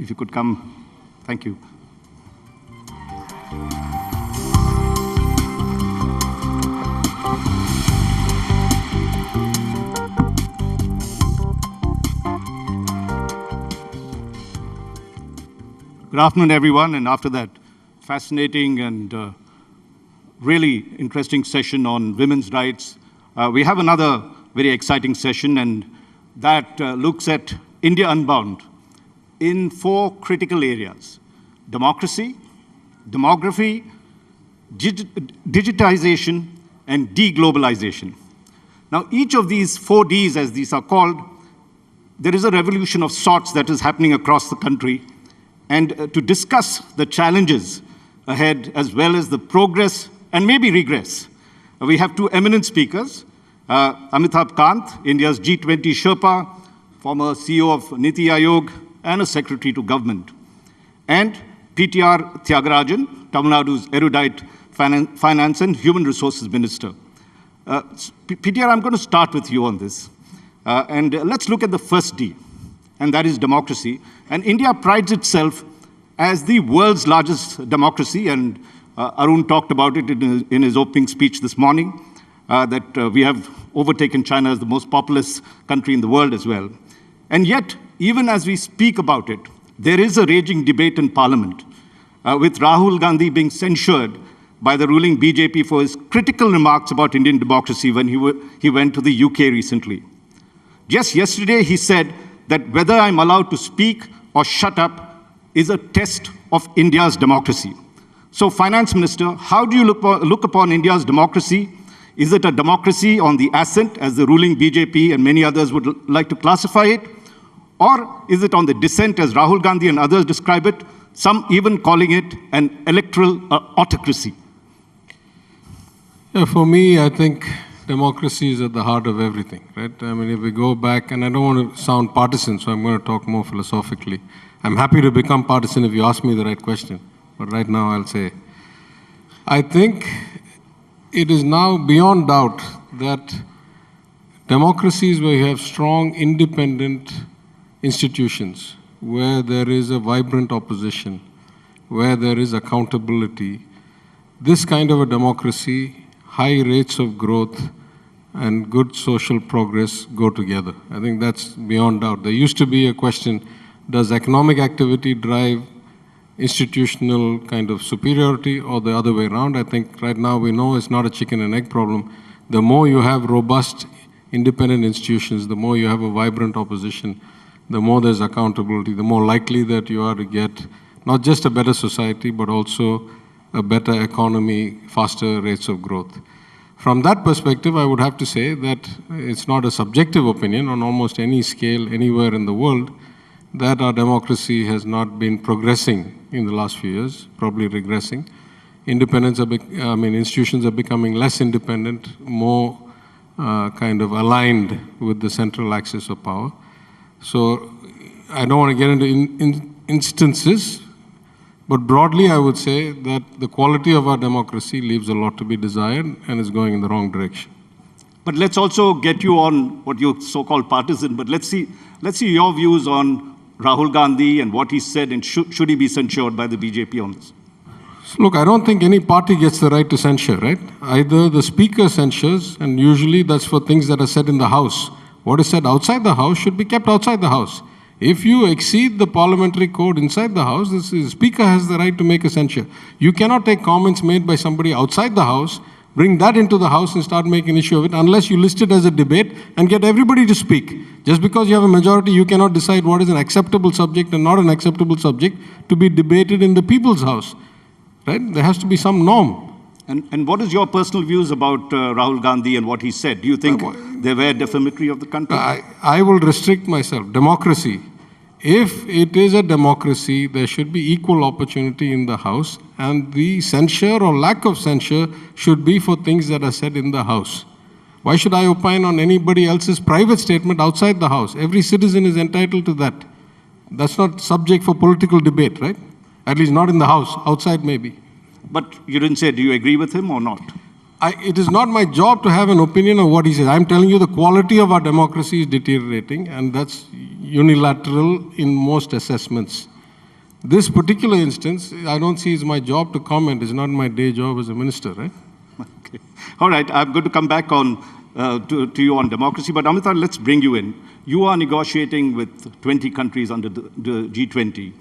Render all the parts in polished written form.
if you could come. Thank you. Good afternoon, everyone. And after that fascinating and really interesting session on women's rights, we have another very exciting session, and that looks at India Unbound in 4 critical areas: democracy, demography, digitization, and de-globalisation. Now, each of these 4 Ds, as these are called, there is a revolution of sorts that is happening across the country. And to discuss the challenges ahead, as well as the progress and maybe regress, we have 2 eminent speakers. Amitabh Kant, India's G20 Sherpa, former CEO of NITI Aayog, and a secretary to government. And PTR Thiagarajan, Tamil Nadu's erudite finance and human resources minister. PTR, I'm going to start with you on this. And let's look at the first D, and that is democracy. And India prides itself as the world's largest democracy, and Arun talked about it in his opening speech this morning, that we have overtaken China as the most populous country in the world as well. And yet, even as we speak about it, there is a raging debate in Parliament, with Rahul Gandhi being censured by the ruling BJP for his critical remarks about Indian democracy when he went to the UK recently. Just yesterday, he said that whether I'm allowed to speak or shut up is a test of India's democracy. So, Finance Minister, how do you look upon India's democracy? Is it a democracy on the ascent, as the ruling BJP and many others would like to classify it? Or is it on the descent, as Rahul Gandhi and others describe it, some even calling it an electoral autocracy? Yeah, for me, I think democracy is at the heart of everything, right? I mean, if we go back, and I don't want to sound partisan, so I'm going to talk more philosophically. I'm happy to become partisan if you ask me the right question. But right now, I'll say, I think it is now beyond doubt that democracies where you have strong, independent institutions, where there is a vibrant opposition, where there is accountability, this kind of a democracy, high rates of growth, and good social progress go together. I think that's beyond doubt. There used to be a question, does economic activity drive institutional kind of superiority or the other way around? I think right now we know it's not a chicken and egg problem. The more you have robust, independent institutions, the more you have a vibrant opposition, the more there's accountability, the more likely that you are to get not just a better society, but also a better economy, faster rates of growth. From that perspective, I would have to say that it's not a subjective opinion on almost any scale anywhere in the world that our democracy has not been progressing in the last few years, probably regressing. Institutions are becoming less independent, more kind of aligned with the central axis of power. So I don't want to get into instances, but broadly I would say that the quality of our democracy leaves a lot to be desired and is going in the wrong direction. But let's also get you on what you so-called partisan, but let's see your views on Rahul Gandhi and what he said, and should he be censured by the BJP on this? So look, I don't think any party gets the right to censure, right? Either the speaker censures, and usually that's for things that are said in the House. What is said outside the House should be kept outside the House. If you exceed the parliamentary code inside the House, the speaker has the right to make a censure. You cannot take comments made by somebody outside the House, bring that into the House and start making an issue of it unless you list it as a debate and get everybody to speak. Just because you have a majority, you cannot decide what is an acceptable subject and not an acceptable subject to be debated in the people's house, right? There has to be some norm. And what is your personal views about Rahul Gandhi and what he said? Do you think they were defamatory of the country? I will restrict myself. Democracy. If it is a democracy, there should be equal opportunity in the House, and the censure or lack of censure should be for things that are said in the House. Why should I opine on anybody else's private statement outside the House? Every citizen is entitled to that. That's not subject for political debate, right? At least not in the House, outside maybe. But you didn't say, do you agree with him or not? It is not my job to have an opinion of what he says. I'm telling you the quality of our democracy is deteriorating, and that's unilateral in most assessments. This particular instance, I don't see it's my job to comment. It's not my day job as a minister, right? Okay. All right, I'm going to come back on to you on democracy, but Amitabh, let's bring you in. You are negotiating with 20 countries under the G20,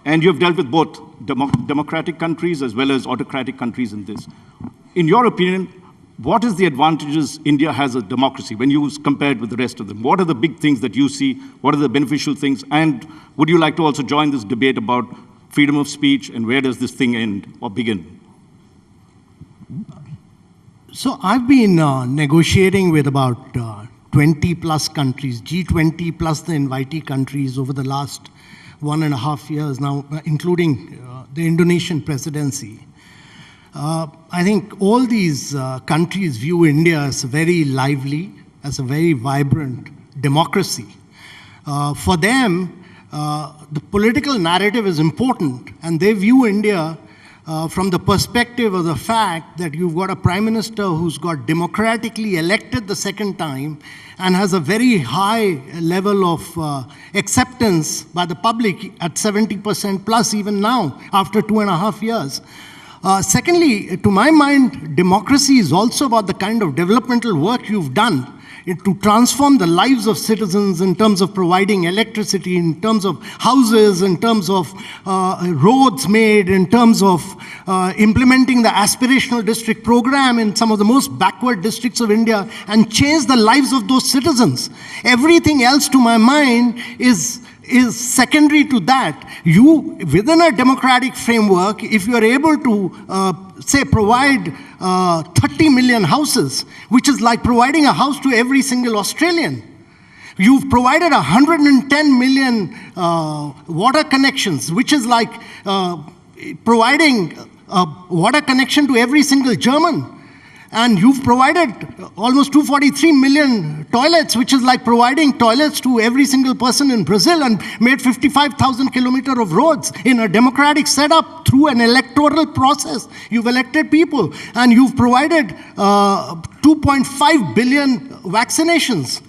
and you've dealt with both democratic countries as well as autocratic countries in this. In your opinion, what is the advantages India has as democracy when you compared with the rest of them? What are the big things that you see? What are the beneficial things? And would you like to also join this debate about freedom of speech and where does this thing end or begin? So I've been negotiating with about 20 plus countries, G20 plus the invitee countries over the last 1.5 years now, including the Indonesian presidency. I think all these countries view India as very lively, as a very vibrant democracy. For them, the political narrative is important, and they view India from the perspective of the fact that you've got a prime minister who's got democratically elected the second time and has a very high level of acceptance by the public at 70% plus even now, after 2.5 years. Secondly, to my mind, democracy is also about the kind of developmental work you've done to transform the lives of citizens in terms of providing electricity, in terms of houses, in terms of roads made, in terms of implementing the aspirational district program in some of the most backward districts of India and change the lives of those citizens. Everything else, to my mind, is secondary to that. You, within a democratic framework, if you are able to, say, provide 30 million houses, which is like providing a house to every single Australian. You've provided 110 million water connections, which is like providing a water connection to every single German. And you've provided almost 243 million toilets, which is like providing toilets to every single person in Brazil, and made 55,000 kilometers of roads in a democratic setup through an electoral process. You've elected people, and you've provided 2.5 billion vaccinations,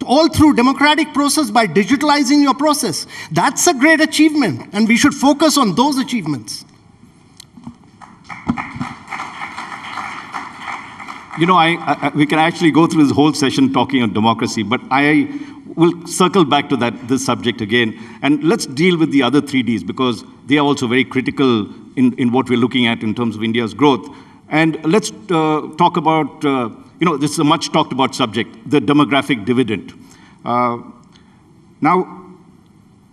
all through democratic process by digitalizing your process. That's a great achievement, and we should focus on those achievements. You know, we can actually go through this whole session talking on democracy, but I will circle back to this subject again. And let's deal with the other 3 Ds, because they are also very critical in what we're looking at in terms of India's growth. And let's talk about, this is a much talked about subject, the demographic dividend. Now,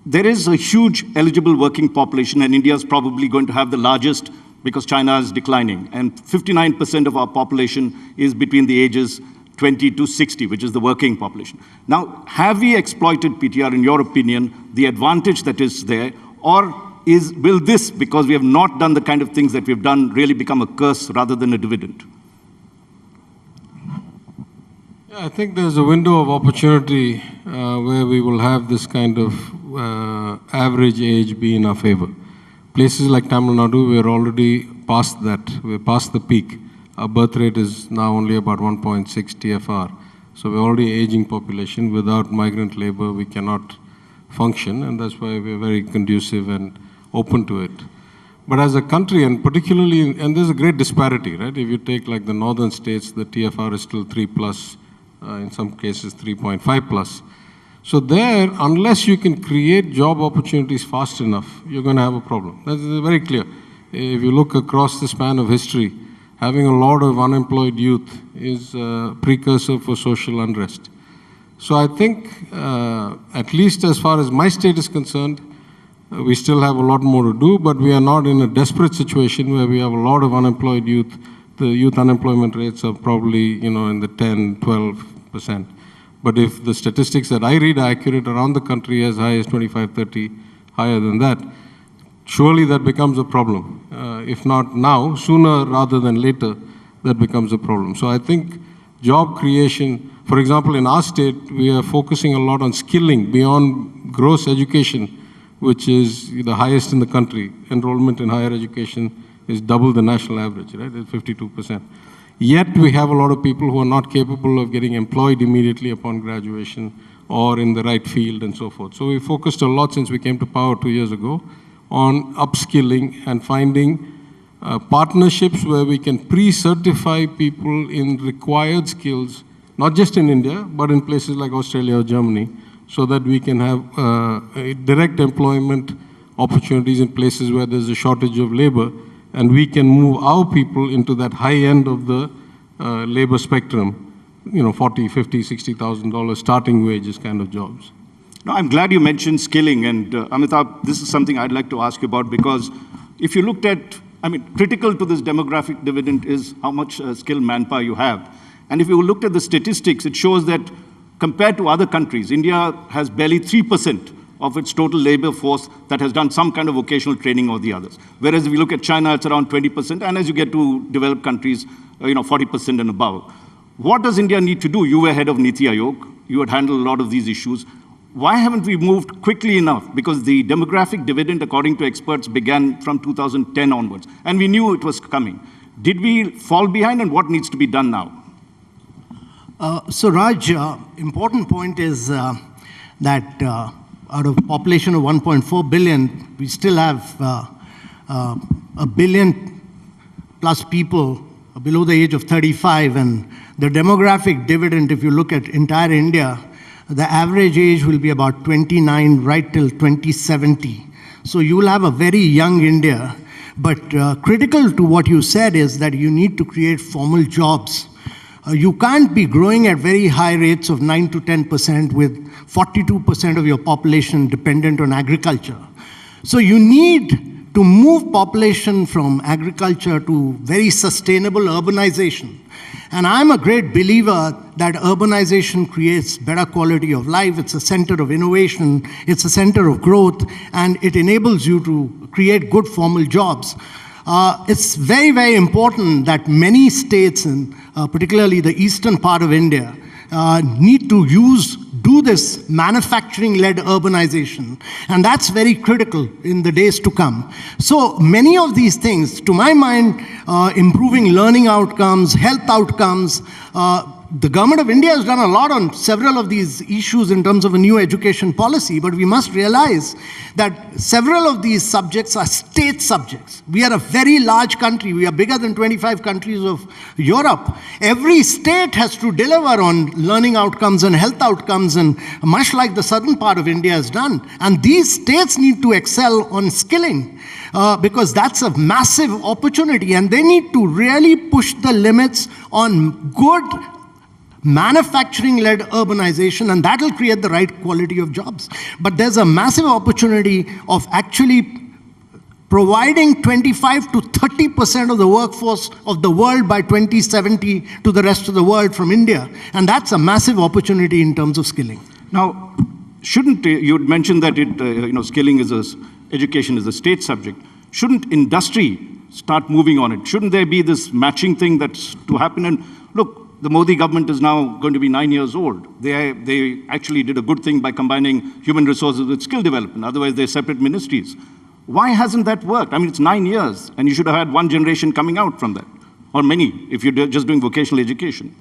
there is a huge eligible working population, and India is probably going to have the largest because China is declining. And 59% of our population is between the ages 20 to 60, which is the working population. Now, have we exploited PTR, in your opinion, the advantage that is there, or will this, because we have not done the kind of things that we've done, really become a curse rather than a dividend? Yeah, I think there's a window of opportunity where we will have this kind of average age be in our favor. Places like Tamil Nadu, we're already past that. We're past the peak. Our birth rate is now only about 1.6 TFR. So we're already aging population. Without migrant labor, we cannot function, and that's why we're very conducive and open to it. But as a country, and particularly, and there's a great disparity, right? If you take like the northern states, the TFR is still 3 plus, in some cases 3.5 plus. So there, unless you can create job opportunities fast enough, you're going to have a problem. That's very clear. If you look across the span of history, having a lot of unemployed youth is a precursor for social unrest. So I think, at least as far as my state is concerned, we still have a lot more to do, but we are not in a desperate situation where we have a lot of unemployed youth. The youth unemployment rates are probably, in the 10, 12%. But if the statistics that I read are accurate around the country, as high as 25, 30, higher than that, surely that becomes a problem. If not now, sooner rather than later, that becomes a problem. So I think job creation, for example, in our state, we are focusing a lot on skilling beyond gross education, which is the highest in the country. Enrollment in higher education is double the national average, right? It's 52%. Yet we have a lot of people who are not capable of getting employed immediately upon graduation or in the right field and so forth. So we focused a lot since we came to power 2 years ago on upskilling and finding partnerships where we can pre-certify people in required skills, not just in India, but in places like Australia or Germany, so that we can have direct employment opportunities in places where there's a shortage of labor, and we can move our people into that high end of the labor spectrum, you know, $40,000, $50,000, $60,000 starting wages kind of jobs. No, I'm glad you mentioned skilling, and Amitabh, this is something I'd like to ask you about, because if you looked at, I mean, critical to this demographic dividend is how much skilled manpower you have. And if you looked at the statistics, it shows that compared to other countries, India has barely 3% of its total labor force that has done some kind of vocational training or the others. Whereas if you look at China, it's around 20%, and as you get to developed countries, 40% and above. What does India need to do? You were head of NITI Aayog. You had handled a lot of these issues. Why haven't we moved quickly enough? Because the demographic dividend, according to experts, began from 2010 onwards, and we knew it was coming. Did we fall behind, and what needs to be done now? So Raj, important point is that out of a population of 1.4 billion, we still have a billion plus people below the age of 35, and the demographic dividend, if you look at entire India, the average age will be about 29 right till 2070. So you will have a very young India. But critical to what you said is that you need to create formal jobs. You can't be growing at very high rates of 9 to 10% with 42% of your population dependent on agriculture. So you need to move population from agriculture to very sustainable urbanization. And I'm a great believer that urbanization creates better quality of life. It's a center of innovation. It's a center of growth, and it enables you to create good formal jobs. It's very, very important that many states, and particularly the eastern part of India, need to do this manufacturing-led urbanization. And that's very critical in the days to come. So many of these things, to my mind, improving learning outcomes, health outcomes, the government of India has done a lot on several of these issues in terms of a new education policy, but we must realize that several of these subjects are state subjects. We are a very large country. We are bigger than 25 countries of Europe. Every state has to deliver on learning outcomes and health outcomes, and much like the southern part of India has done. And these states need to excel on skilling. Because that's a massive opportunity, and they need to really push the limits on good manufacturing-led urbanization, and that will create the right quality of jobs. But there's a massive opportunity of actually providing 25 to 30% of the workforce of the world by 2070 to the rest of the world from India. And that's a massive opportunity in terms of skilling. Now, shouldn't, you had mentioned that skilling is education is a state subject. Shouldn't industry start moving on it? Shouldn't there be this matching thing that's to happen? And look, the Modi government is now going to be 9 years old. They actually did a good thing by combining human resources with skill development. Otherwise, they're separate ministries. Why hasn't that worked? I mean, it's 9 years, and you should have had one generation coming out from that, or many, if you're just doing vocational education.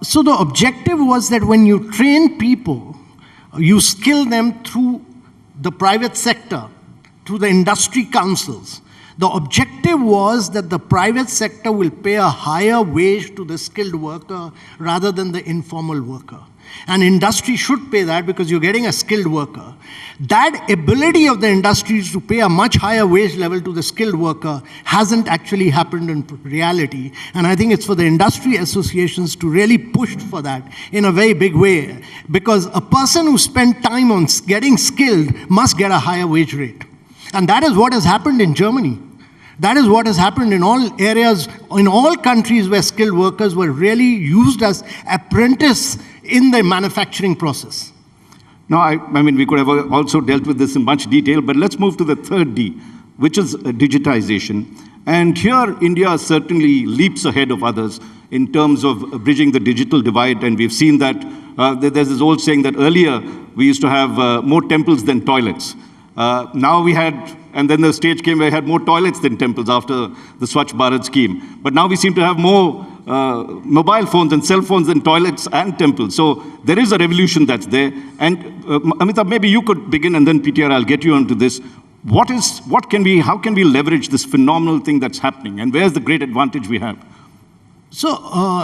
So the objective was that when you train people, you skill them through the private sector, through the industry councils. The objective was that the private sector will pay a higher wage to the skilled worker rather than the informal worker. And industry should pay that because you're getting a skilled worker. That ability of the industries to pay a much higher wage level to the skilled worker hasn't actually happened in reality. And I think it's for the industry associations to really push for that in a very big way. Because a person who spent time on getting skilled must get a higher wage rate. And that is what has happened in Germany. That is what has happened in all areas, in all countries where skilled workers were really used as apprentices in the manufacturing process. Now, I mean, we could have also dealt with this in much detail, but let's move to the third D, which is digitization. And here, India certainly leaps ahead of others in terms of bridging the digital divide. And we've seen that there's this old saying that earlier we used to have more temples than toilets. Now we had, and then the stage came where we had more toilets than temples after the Swachh Bharat scheme. But now we seem to have more mobile phones and cell phones in toilets and temples. So there is a revolution that's there. And Amitabh, maybe you could begin, and then PTR, I'll get you onto this. How can we leverage this phenomenal thing that's happening? And where's the great advantage we have? So,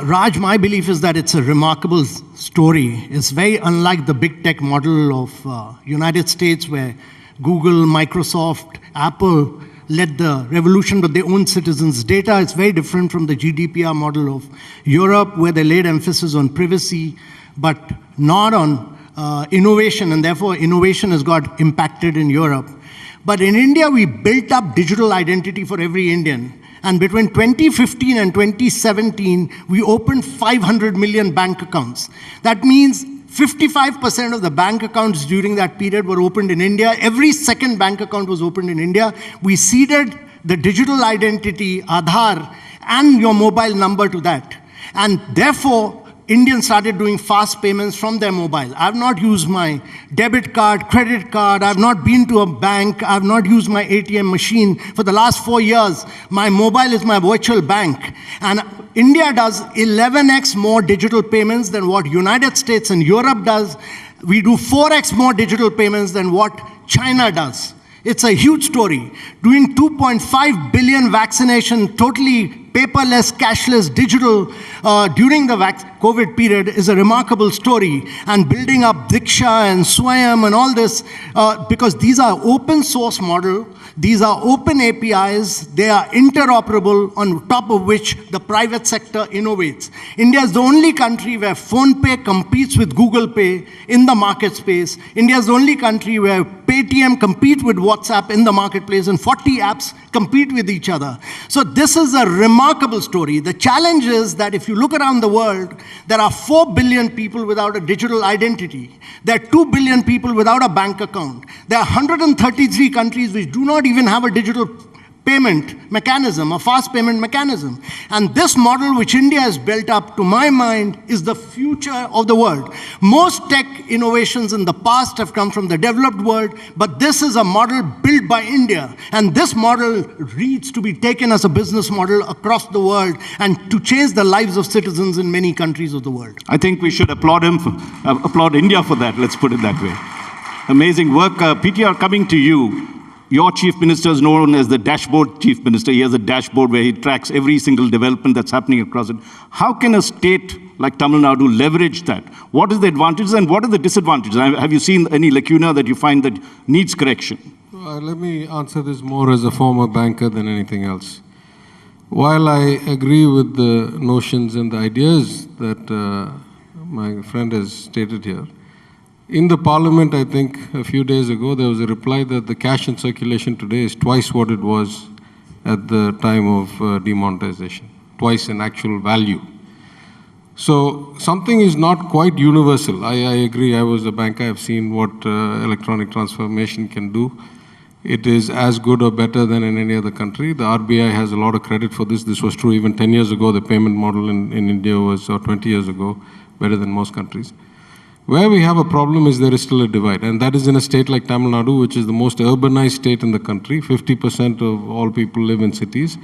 Raj, my belief is that it's a remarkable story. It's very unlike the big tech model of United States, where Google, Microsoft, Apple led the revolution with their own citizens' data. It's very different from the GDPR model of Europe, where they laid emphasis on privacy, but not on innovation, and therefore innovation has got impacted in Europe. But in India, we built up digital identity for every Indian. And between 2015 and 2017, we opened 500 million bank accounts. That means 55% of the bank accounts during that period were opened in India. Every second bank account was opened in India. We seeded the digital identity, Aadhaar, and your mobile number to that. And therefore, Indians started doing fast payments from their mobile. I've not used my debit card, credit card. I've not been to a bank. I've not used my ATM machine. For the last 4 years, my mobile is my virtual bank. And India does 11x more digital payments than what United States and Europe does. We do 4x more digital payments than what China does. It's a huge story. Doing 2.5 billion vaccination, totally paperless, cashless, digital during the COVID period is a remarkable story. And building up Diksha and Swayam and all this, because these are open source model, these are open APIs, they are interoperable, on top of which the private sector innovates. India is the only country where PhonePe competes with Google Pay in the market space. India is the only country where Paytm competes with WhatsApp in the marketplace, and 40 apps compete with each other. So this is a remarkable story. The challenge is that if you look around the world, there are 4 billion people without a digital identity. There are 2 billion people without a bank account. There are 133 countries which do not even have a digital payment mechanism, a fast payment mechanism. And this model which India has built up, to my mind, is the future of the world. Most tech innovations in the past have come from the developed world, but this is a model built by India. And this model needs to be taken as a business model across the world and to change the lives of citizens in many countries of the world. I think we should applaud India for that, let's put it that way. Amazing work. PTR, coming to you. Your chief minister is known as the dashboard chief minister. He has a dashboard where he tracks every single development that's happening across it. How can a state like Tamil Nadu leverage that? What is the advantages and what are the disadvantages? Have you seen any lacuna that you find that needs correction? Let me answer this more as a former banker than anything else. While I agree with the notions and the ideas that my friend has stated here, in the parliament, I think a few days ago, there was a reply that the cash in circulation today is twice what it was at the time of demonetization, twice in actual value. So something is not quite universal. I agree. I was a banker. I've seen what electronic transformation can do. It is as good or better than in any other country. The RBI has a lot of credit for this. This was true even 10 years ago. The payment model in India was, or 20 years ago, better than most countries. Where we have a problem is there is still a divide, and that is in a state like Tamil Nadu, which is the most urbanized state in the country. 50% of all people live in cities,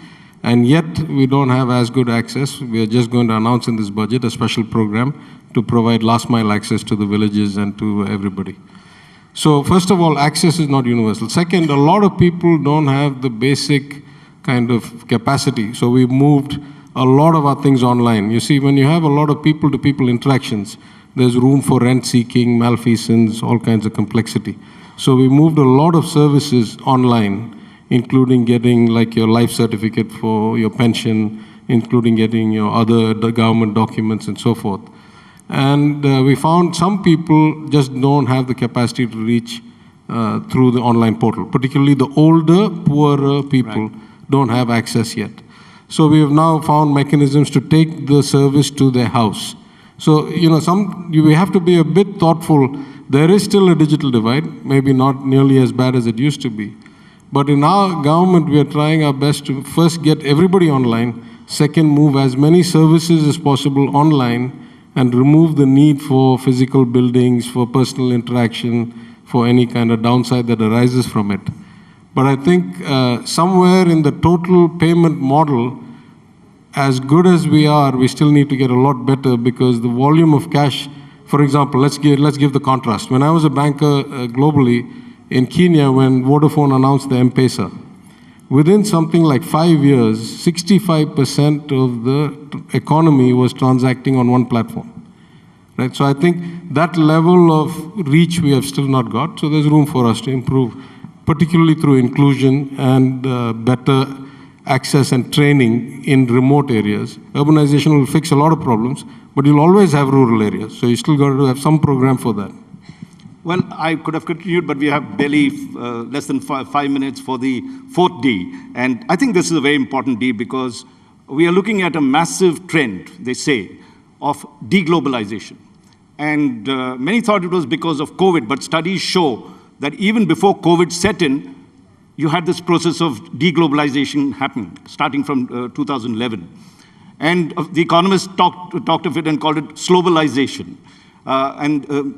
and yet we don't have as good access. We are just going to announce in this budget a special program to provide last mile access to the villages and to everybody. So first of all, access is not universal. Second, a lot of people don't have the basic kind of capacity. So we've moved a lot of our things online. You see, when you have a lot of people-to-people interactions, there's room for rent-seeking, malfeasance, all kinds of complexity. So we moved a lot of services online, including getting like your life certificate for your pension, including getting your other government documents and so forth. And we found some people just don't have the capacity to reach through the online portal. Particularly the older, poorer people don't have access yet. So we have now found mechanisms to take the service to their house. So, you know, we have to be a bit thoughtful. There is still a digital divide, maybe not nearly as bad as it used to be. But in our government, we are trying our best to first get everybody online, second, move as many services as possible online, and remove the need for physical buildings, for personal interaction, for any kind of downside that arises from it. But I think somewhere in the total payment model, as good as we are, we still need to get a lot better because the volume of cash, for example, let's give the contrast. When I was a banker globally in Kenya, when Vodafone announced the M-Pesa, within something like 5 years, 65% of the economy was transacting on one platform. Right? So I think that level of reach we have still not got. So there's room for us to improve, particularly through inclusion and better access and training in remote areas. Urbanization will fix a lot of problems, but you'll always have rural areas. So you still got to have some program for that. Well, I could have continued, but we have barely less than 5 minutes for the fourth D. And I think this is a very important D because we are looking at a massive trend, they say, of de-globalisation. And many thought it was because of COVID, but studies show that even before COVID set in, you had this process of de-globalisation happening, starting from 2011. And the economists talked of it and called it slowbalization.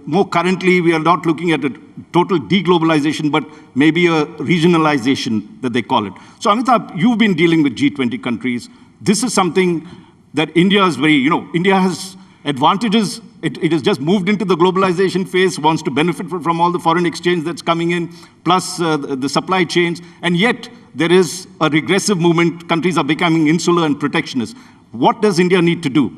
More currently, we are not looking at a total de-globalization, but maybe a regionalization that they call it. So Amitabh, you've been dealing with G20 countries. This is something that India is very, India has advantages. It has just moved into the globalization phase, wants to benefit from all the foreign exchange that's coming in, plus the supply chains. And yet, there is a regressive movement. Countries are becoming insular and protectionist. What does India need to do?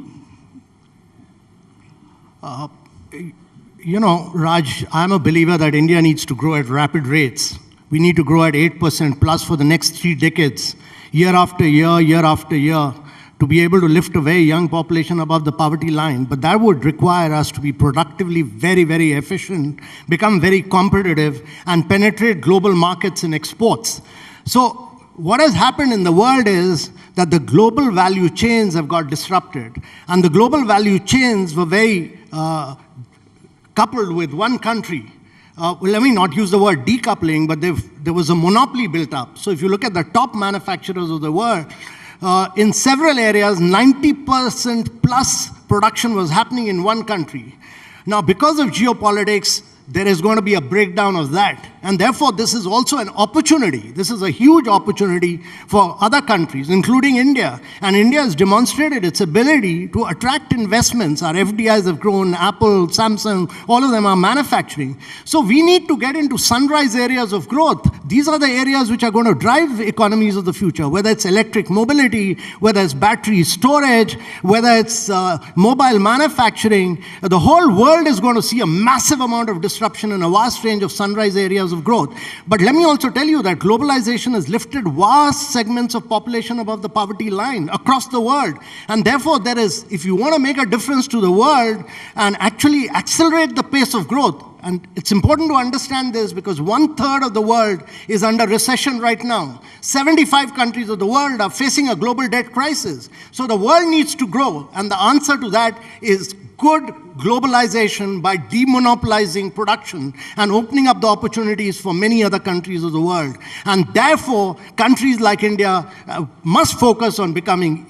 Raj, I'm a believer that India needs to grow at rapid rates. We need to grow at 8% plus for the next 3 decades, year after year, to be able to lift a very young population above the poverty line. But that would require us to be productively very, very efficient, become very competitive, and penetrate global markets and exports. So what has happened in the world is that the global value chains have got disrupted. And the global value chains were very coupled with one country. Let me not use the word decoupling, but there was a monopoly built up. So if you look at the top manufacturers of the world, in several areas, 90% plus production was happening in one country. Now, because of geopolitics, there is going to be a breakdown of that. And therefore, this is also an opportunity. This is a huge opportunity for other countries, including India. And India has demonstrated its ability to attract investments. Our FDIs have grown, Apple, Samsung, all of them are manufacturing. So we need to get into sunrise areas of growth. These are the areas which are going to drive economies of the future, whether it's electric mobility, whether it's battery storage, whether it's mobile manufacturing. The whole world is going to see a massive amount of disruption in a vast range of sunrise areas of growth. But let me also tell you that globalization has lifted vast segments of population above the poverty line across the world. And therefore, there is, if you want to make a difference to the world and actually accelerate the pace of growth, and it's important to understand this because 1/3 of the world is under recession right now. 75 countries of the world are facing a global debt crisis. So the world needs to grow. And the answer to that is good globalization by demonopolizing production and opening up the opportunities for many other countries of the world. And therefore, countries like India must focus on becoming,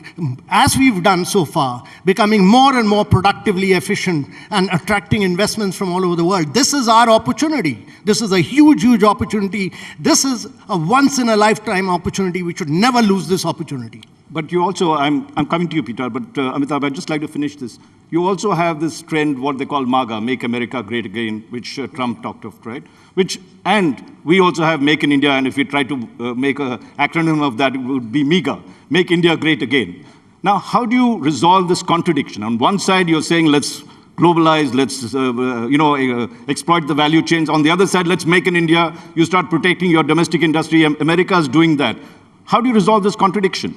as we've done so far, becoming more and more productively efficient and attracting investments from all over the world. This is our opportunity. This is a huge, huge opportunity. This is a once-in-a-lifetime opportunity. We should never lose this opportunity. But you also, I'm coming to you, Peter, but Amitabh, I'd just like to finish this. You also have this trend, what they call MAGA, Make America Great Again, which Trump talked of, right? And we also have Make in India, and if we try to make an acronym of that, it would be MEGA, Make India Great Again. Now, how do you resolve this contradiction? On one side, you're saying, let's globalize, let's exploit the value chains. On the other side, let's make in India. You start protecting your domestic industry. America is doing that. How do you resolve this contradiction?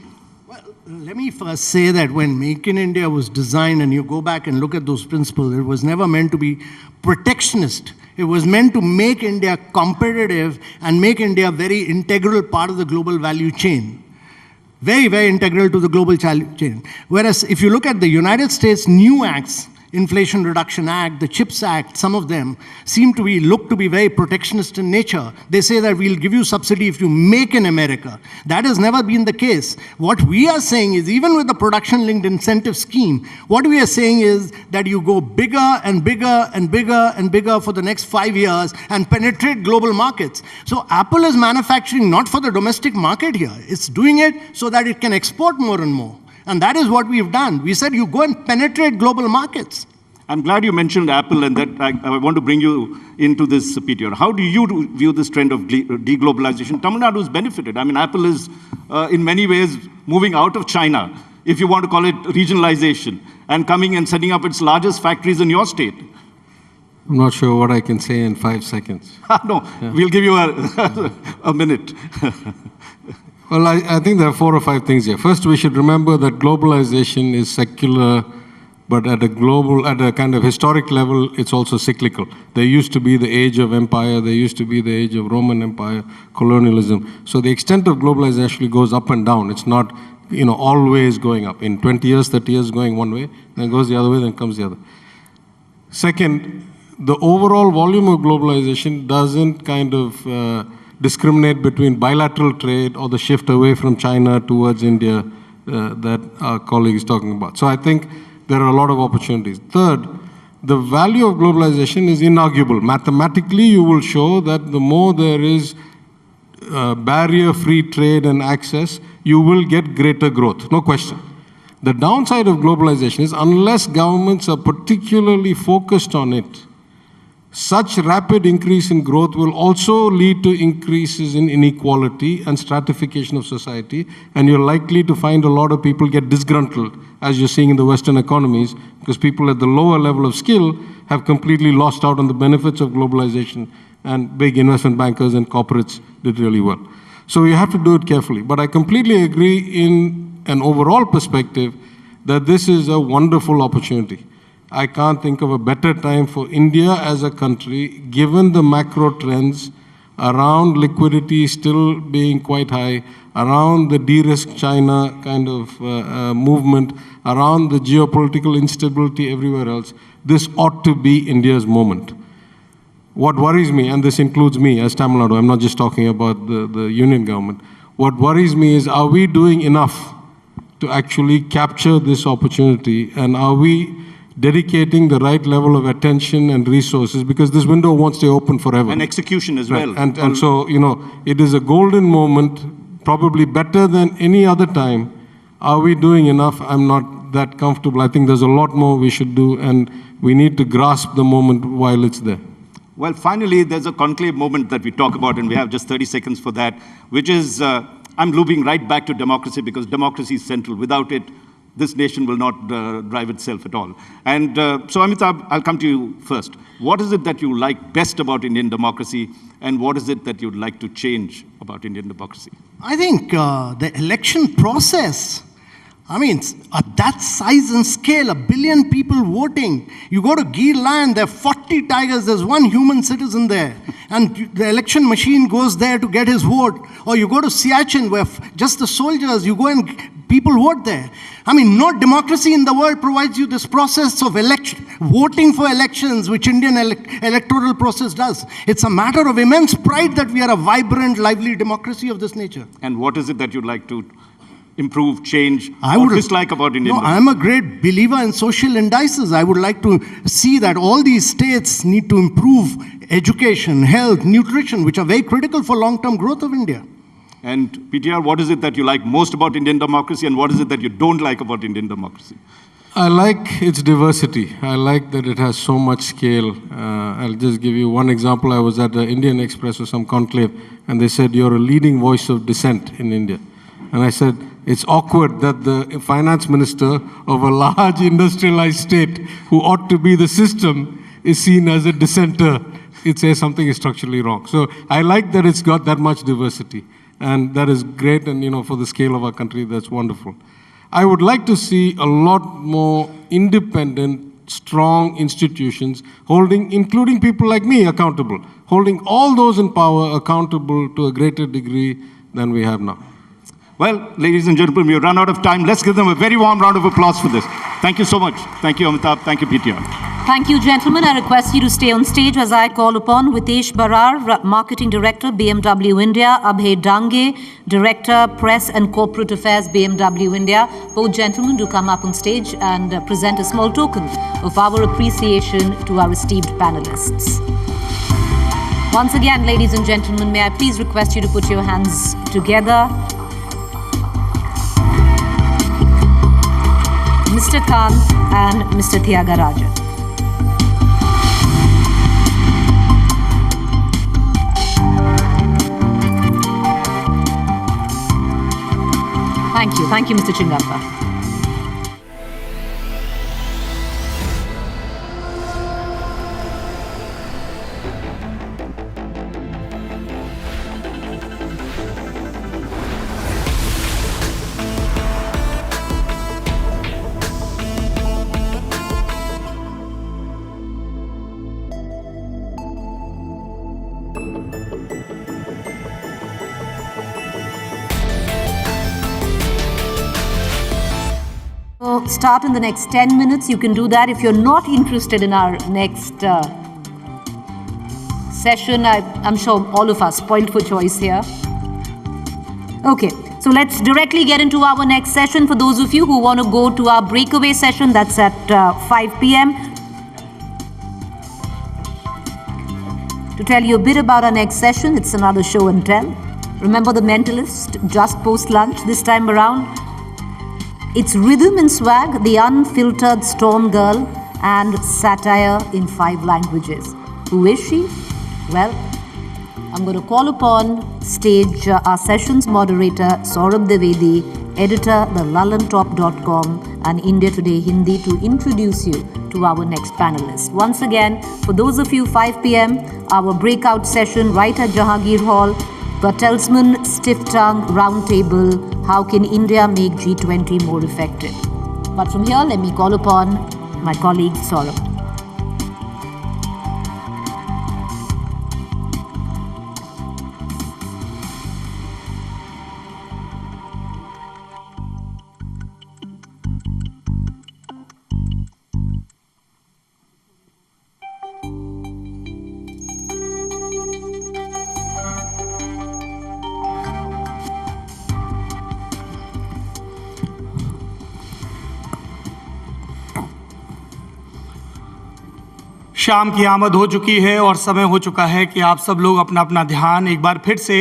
Let me first say that when Make in India was designed, and you go back and look at those principles, it was never meant to be protectionist. It was meant to make India competitive and make India a very integral part of the global value chain. Very, very integral to the global chain. Whereas if you look at the United States new acts, Inflation Reduction Act, the CHIPS Act, some of them look to be very protectionist in nature. They say that we'll give you subsidy if you make in America. That has never been the case. What we are saying is, even with the production-linked incentive scheme, what we are saying is that you go bigger and bigger and bigger and bigger for the next 5 years and penetrate global markets. So Apple is manufacturing not for the domestic market here. It's doing it so that it can export more and more. And that is what we've done. We said, you go and penetrate global markets. I'm glad you mentioned Apple, and that I want to bring you into this, PTR. How do you view this trend of de-globalization? Tamil Nadu has benefited. I mean, Apple is, in many ways, moving out of China, if you want to call it regionalization, and coming and setting up its largest factories in your state. I'm not sure what I can say in 5 seconds. No, yeah. We'll give you a minute. Well, I think there are 4 or 5 things here. First, we should remember that globalization is secular, but at a kind of historic level, it's also cyclical. There used to be the age of empire, there used to be the age of Roman Empire, colonialism. So the extent of globalization actually goes up and down. It's not, always going up. In 20 years, 30 years, going one way, then goes the other way, then comes the other. Second, the overall volume of globalization doesn't kind of discriminate between bilateral trade or the shift away from China towards India that our colleague is talking about. So I think there are a lot of opportunities. Third, the value of globalization is inarguable. Mathematically, you will show that the more there is barrier-free trade and access, you will get greater growth, no question. The downside of globalization is unless governments are particularly focused on it, such rapid increase in growth will also lead to increases in inequality and stratification of society, and you're likely to find a lot of people get disgruntled, as you're seeing in the Western economies, because people at the lower level of skill have completely lost out on the benefits of globalization, and big investment bankers and corporates did really well. So you have to do it carefully. But I completely agree in an overall perspective that this is a wonderful opportunity. I can't think of a better time for India as a country, given the macro trends around liquidity still being quite high, around the de-risk China kind of movement, around the geopolitical instability everywhere else. This ought to be India's moment. What worries me, and this includes me as Tamil Nadu, I'm not just talking about the union government, what worries me is, are we doing enough to actually capture this opportunity, and are we dedicating the right level of attention and resources, because this window won't stay open forever. And execution as well. And so, it is a golden moment, probably better than any other time. Are we doing enough? I'm not that comfortable. I think there's a lot more we should do, and we need to grasp the moment while it's there. Well, finally, there's a conclave moment that we talk about, and we have just 30 seconds for that, which is, I'm looping right back to democracy, because democracy is central. Without it, this nation will not drive itself at all. And so, Amitabh, I'll come to you first. What is it that you like best about Indian democracy, and what is it that you'd like to change about Indian democracy? I think the election process, at that size and scale, 1 billion people voting. You go to Gir land, there are 40 tigers, there's one human citizen there. And the election machine goes there to get his vote. Or you go to Siachen, where just the soldiers, you go and people vote there. No democracy in the world provides you this process of voting for elections, which Indian electoral process does. It's a matter of immense pride that we are a vibrant, lively democracy of this nature. And what is it that you'd like to improve, change, or dislike about Indian democracy? I'm a great believer in social indices. I would like to see that all these states need to improve education, health, nutrition, which are very critical for long-term growth of India. And PTR, what is it that you like most about Indian democracy, and what is it that you don't like about Indian democracy? I like its diversity. I like that it has so much scale. I'll just give you one example. I was at the Indian Express or some conclave, and they said, you're a leading voice of dissent in India. And I said, it's awkward that the finance minister of a large industrialized state, who ought to be the system, is seen as a dissenter. It says something is structurally wrong. So I like that it's got that much diversity. And that is great, and for the scale of our country, that's wonderful. I would like to see a lot more independent, strong institutions including people like me, accountable, holding all those in power accountable to a greater degree than we have now. Well, ladies and gentlemen, we've run out of time. Let's give them a very warm round of applause for this. Thank you so much. Thank you, Amitabh. Thank you, PTR. Thank you, gentlemen. I request you to stay on stage as I call upon Vitesh Barar, Marketing Director, BMW India, Abhay Dange, Director, Press and Corporate Affairs, BMW India. Both gentlemen do come up on stage and present a small token of our appreciation to our esteemed panelists. Once again, ladies and gentlemen, may I please request you to put your hands together. Mr. Kant and Mr. Thiagarajan. Thank you, Mr. Chingappa. Start in the next 10 minutes. You can do that. If you're not interested in our next session, I'm sure all of us spoiled for choice here. Okay, so let's directly get into our next session. For those of you who want to go to our breakaway session, that's at 5 p.m. To tell you a bit about our next session, it's another show and tell. Remember The Mentalist, just post lunch this time around. It's rhythm and swag, the unfiltered storm girl, and satire in 5 languages. Who is she? Well, I'm going to call upon stage our sessions moderator, Saurabh Dwivedi, editor, thelullandtop.com, and India Today Hindi, to introduce you to our next panelist. Once again, for those of you, 5 p.m., our breakout session right at Jahangir Hall, Bertelsmann Stiff Tongue Roundtable, How Can India Make G20 More Effective? But from here, let me call upon my colleague Saurabh. शाम की आमद हो चुकी है और समय हो चुका है कि आप सब लोग अपना अपना ध्यान एक बार फिर से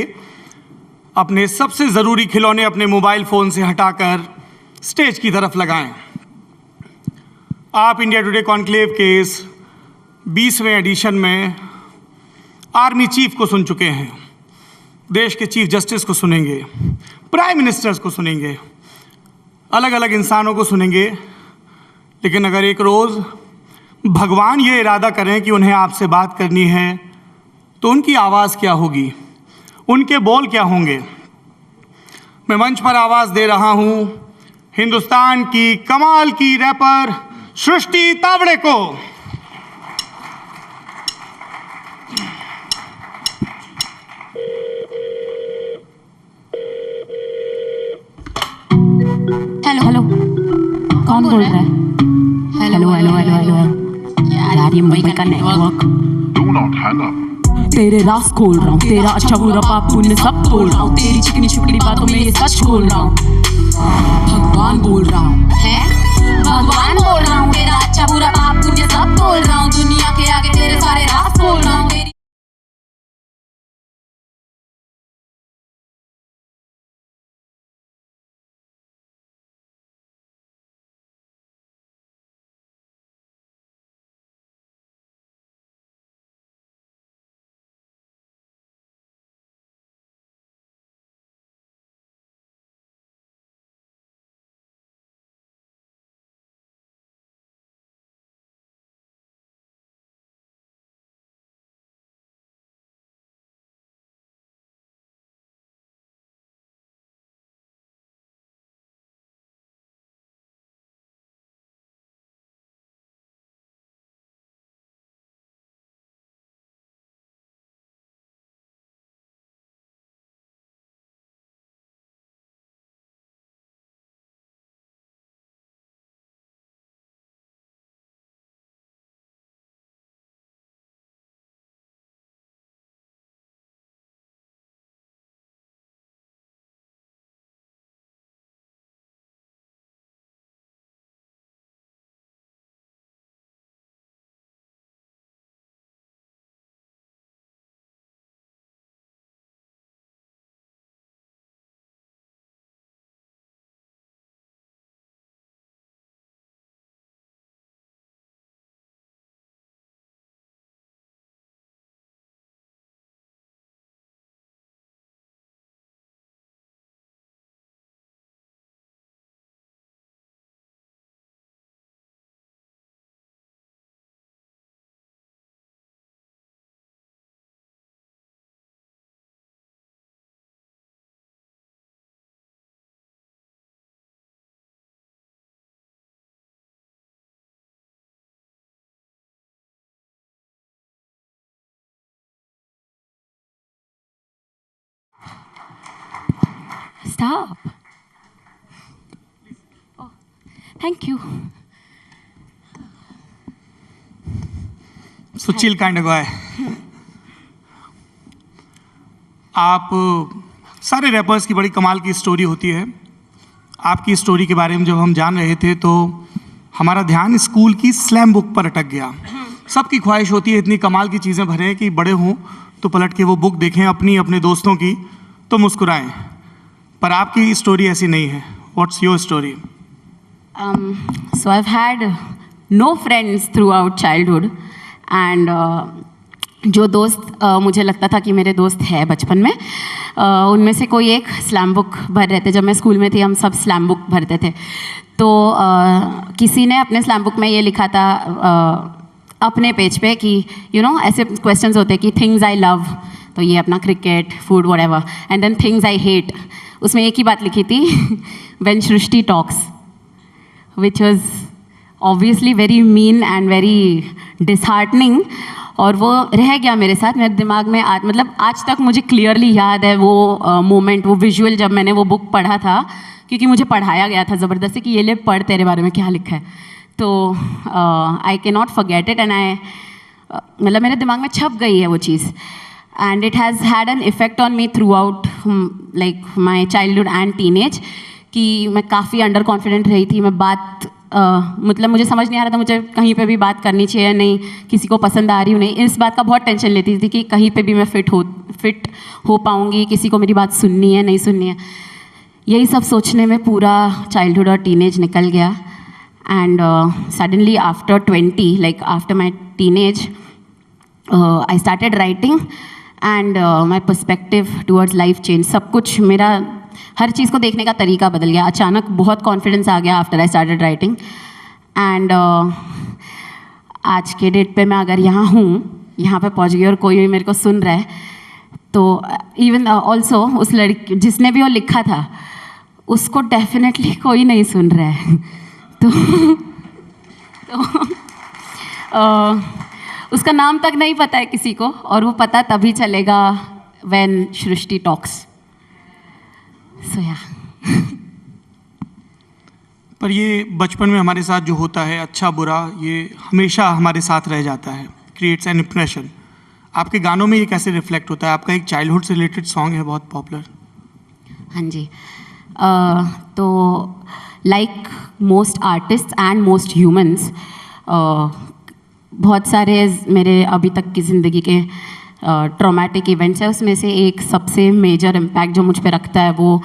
अपने सबसे ज़रूरी खिलौने अपने मोबाइल फ़ोन से हटाकर स्टेज की तरफ लगाएं। आप इंडिया टुडे कॉन्क्लेव के इस 20वें एडिशन में आर्मी चीफ को सुन चुके हैं, देश के चीफ जस्टिस को सुनेंगे, प्राइम मिनिस्टर्स को सुनेंगे, अलग अलग इंसानों को सुनेंगे। लेकिन अगर एक रोज़ भगवान ये इरादा करें कि उन्हें आपसे बात करनी है, तो उनकी आवाज़ क्या होगी, उनके बोल क्या होंगे? मैं मंच पर आवाज़ दे रहा हूँ हिंदुस्तान की कमाल की रैपर सृष्टि तावड़े को। हेलो हेलो, कौन बोल रहा है? हेलो हेलो हेलो हेलो यार, ये मुंबई का network. Do not hang up. तेरे राज खोल रहा हूँ, तेरा अच्छा बुरा पाप पुण्य सब बोल रहा हूँ, तेरी चिकनी चिपड़ी बातों में ये सच खोल रहा हूँ। भगवान बोल रहा हूँ, भगवान बोल रहा हूँ, तेरा अच्छा बुरा पाप पुण्य सब बोल रहा हूँ, दुनिया के आगे तेरे सारे राज खोल रहा हूँ। Stop. Oh, thank you. So chill kind of guy. आप सारे रैपर्स की बड़ी कमाल की स्टोरी होती है. आपकी स्टोरी के बारे में जब हम जान रहे थे तो हमारा ध्यान स्कूल की स्लैम बुक पर अटक गया. सबकी ख्वाहिश होती है इतनी कमाल की चीज़ें भरें कि बड़े हों तो पलट के वो बुक देखें अपनी अपने दोस्तों की तो मुस्कुराएं. पर आपकी स्टोरी ऐसी नहीं है. What's your story? So I've had no friends throughout childhood and जो दोस्त मुझे लगता था कि मेरे दोस्त है बचपन में उनमें से कोई एक स्लैम बुक भर रहे थे. जब मैं स्कूल में थी हम सब स्लैम बुक भरते थे. तो किसी ने अपने स्लैम बुक में ये लिखा था अपने पेज पे कि ऐसे क्वेश्चंस होते हैं कि थिंग्स आई लव, तो ये अपना cricket, food, whatever, and then things I hate. उसमें एक ही बात लिखी थी when Srishti talks, which was obviously very mean and very disheartening. और वो रह गया मेरे साथ, मेरे दिमाग में आज तक मुझे क्लियरली याद है वो मोमेंट, वो विजुअल जब मैंने वो बुक पढ़ा था, क्योंकि मुझे पढ़ाया गया था ज़बरदस्ती कि ये ले पढ़ तेरे बारे में क्या लिखा है. तो I can not forget it and मेरे दिमाग में छप गई है वो चीज़. And it has had an effect on me throughout like my childhood and teenage कि मैं काफ़ी अंडर कॉन्फिडेंट रही थी. मैं बात मुझे समझ नहीं आ रहा था मुझे कहीं पे भी बात करनी चाहिए या नहीं, किसी को पसंद आ रही हूँ नहीं. इस बात का बहुत टेंशन लेती थी कि कहीं पे भी मैं फिट हो पाऊँगी, किसी को मेरी बात सुननी है नहीं सुननी है. यही सब सोचने में पूरा चाइल्डहुड और टीनेज निकल गया. And suddenly after 20, like after my teenage, I started writing and my perspective towards life change. सब कुछ मेरा हर चीज़ को देखने का तरीका बदल गया. अचानक बहुत कॉन्फिडेंस आ गया after I started writing. And आज के डेट पे मैं अगर यहाँ पे पहुँच गई और कोई भी मेरे को सुन रहा है तो इवन ऑल्सो उस लड़की जिसने भी वो लिखा था उसको डेफिनेटली कोई नहीं सुन रहा है. तो उसका नाम तक नहीं पता है किसी को, और वो पता तभी चलेगा when Srishti talks. So yeah. पर ये बचपन में हमारे साथ जो होता है अच्छा बुरा, ये हमेशा हमारे साथ रह जाता है. Creates an impression. आपके गानों में ये कैसे रिफ्लेक्ट होता है? आपका एक चाइल्डहुड से रिलेटेड सॉन्ग है बहुत पॉपुलर. हाँ जी. तो like most artist and most humans, बहुत सारे मेरे अभी तक की ज़िंदगी के ट्रॉमेटिक इवेंट्स है. उसमें से एक सबसे मेजर इम्पैक्ट जो मुझ पे रखता है वो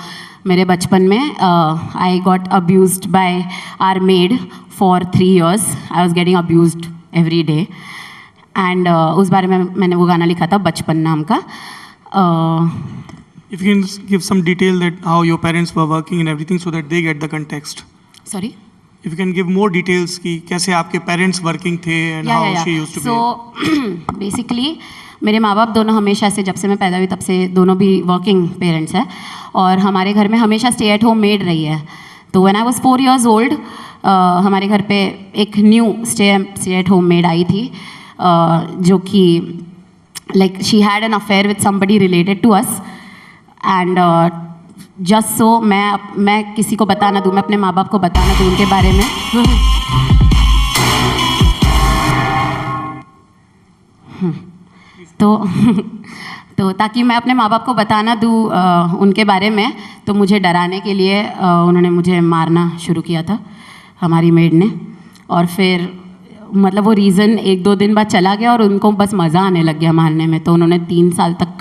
मेरे बचपन में I got abused by our maid for 3 years. I was getting abused every day. And उस बारे में मैंने वो गाना लिखा था बचपन नाम का. If you can give some detail that how your parents were working and everything so that they get the context. Sorry? If you can give more details कि कैसे आपके parents working थे and how she used to be. So basically मेरे माँ बाप दोनों हमेशा से, जब से मैं पैदा हुई तब से दोनों भी वर्किंग पेरेंट्स हैं और हमारे घर में हमेशा स्टे एट होम मेड रही है. तो when I was 4 years old हमारे घर पे एक new stay at home maid आई थी जो कि like she had an affair with somebody related to us. And just so मैं किसी को बता ना दूँ, मैं अपने माँ बाप को बता ना दूँ उनके बारे में. तो ताकि मैं अपने माँ बाप को बता ना दूँ उनके बारे में, तो मुझे डराने के लिए उन्होंने मुझे मारना शुरू किया था हमारी मेड ने. और फिर वो रीज़न 1-2 दिन बाद चला गया और उनको बस मज़ा आने लग गया मारने में. तो उन्होंने 3 साल तक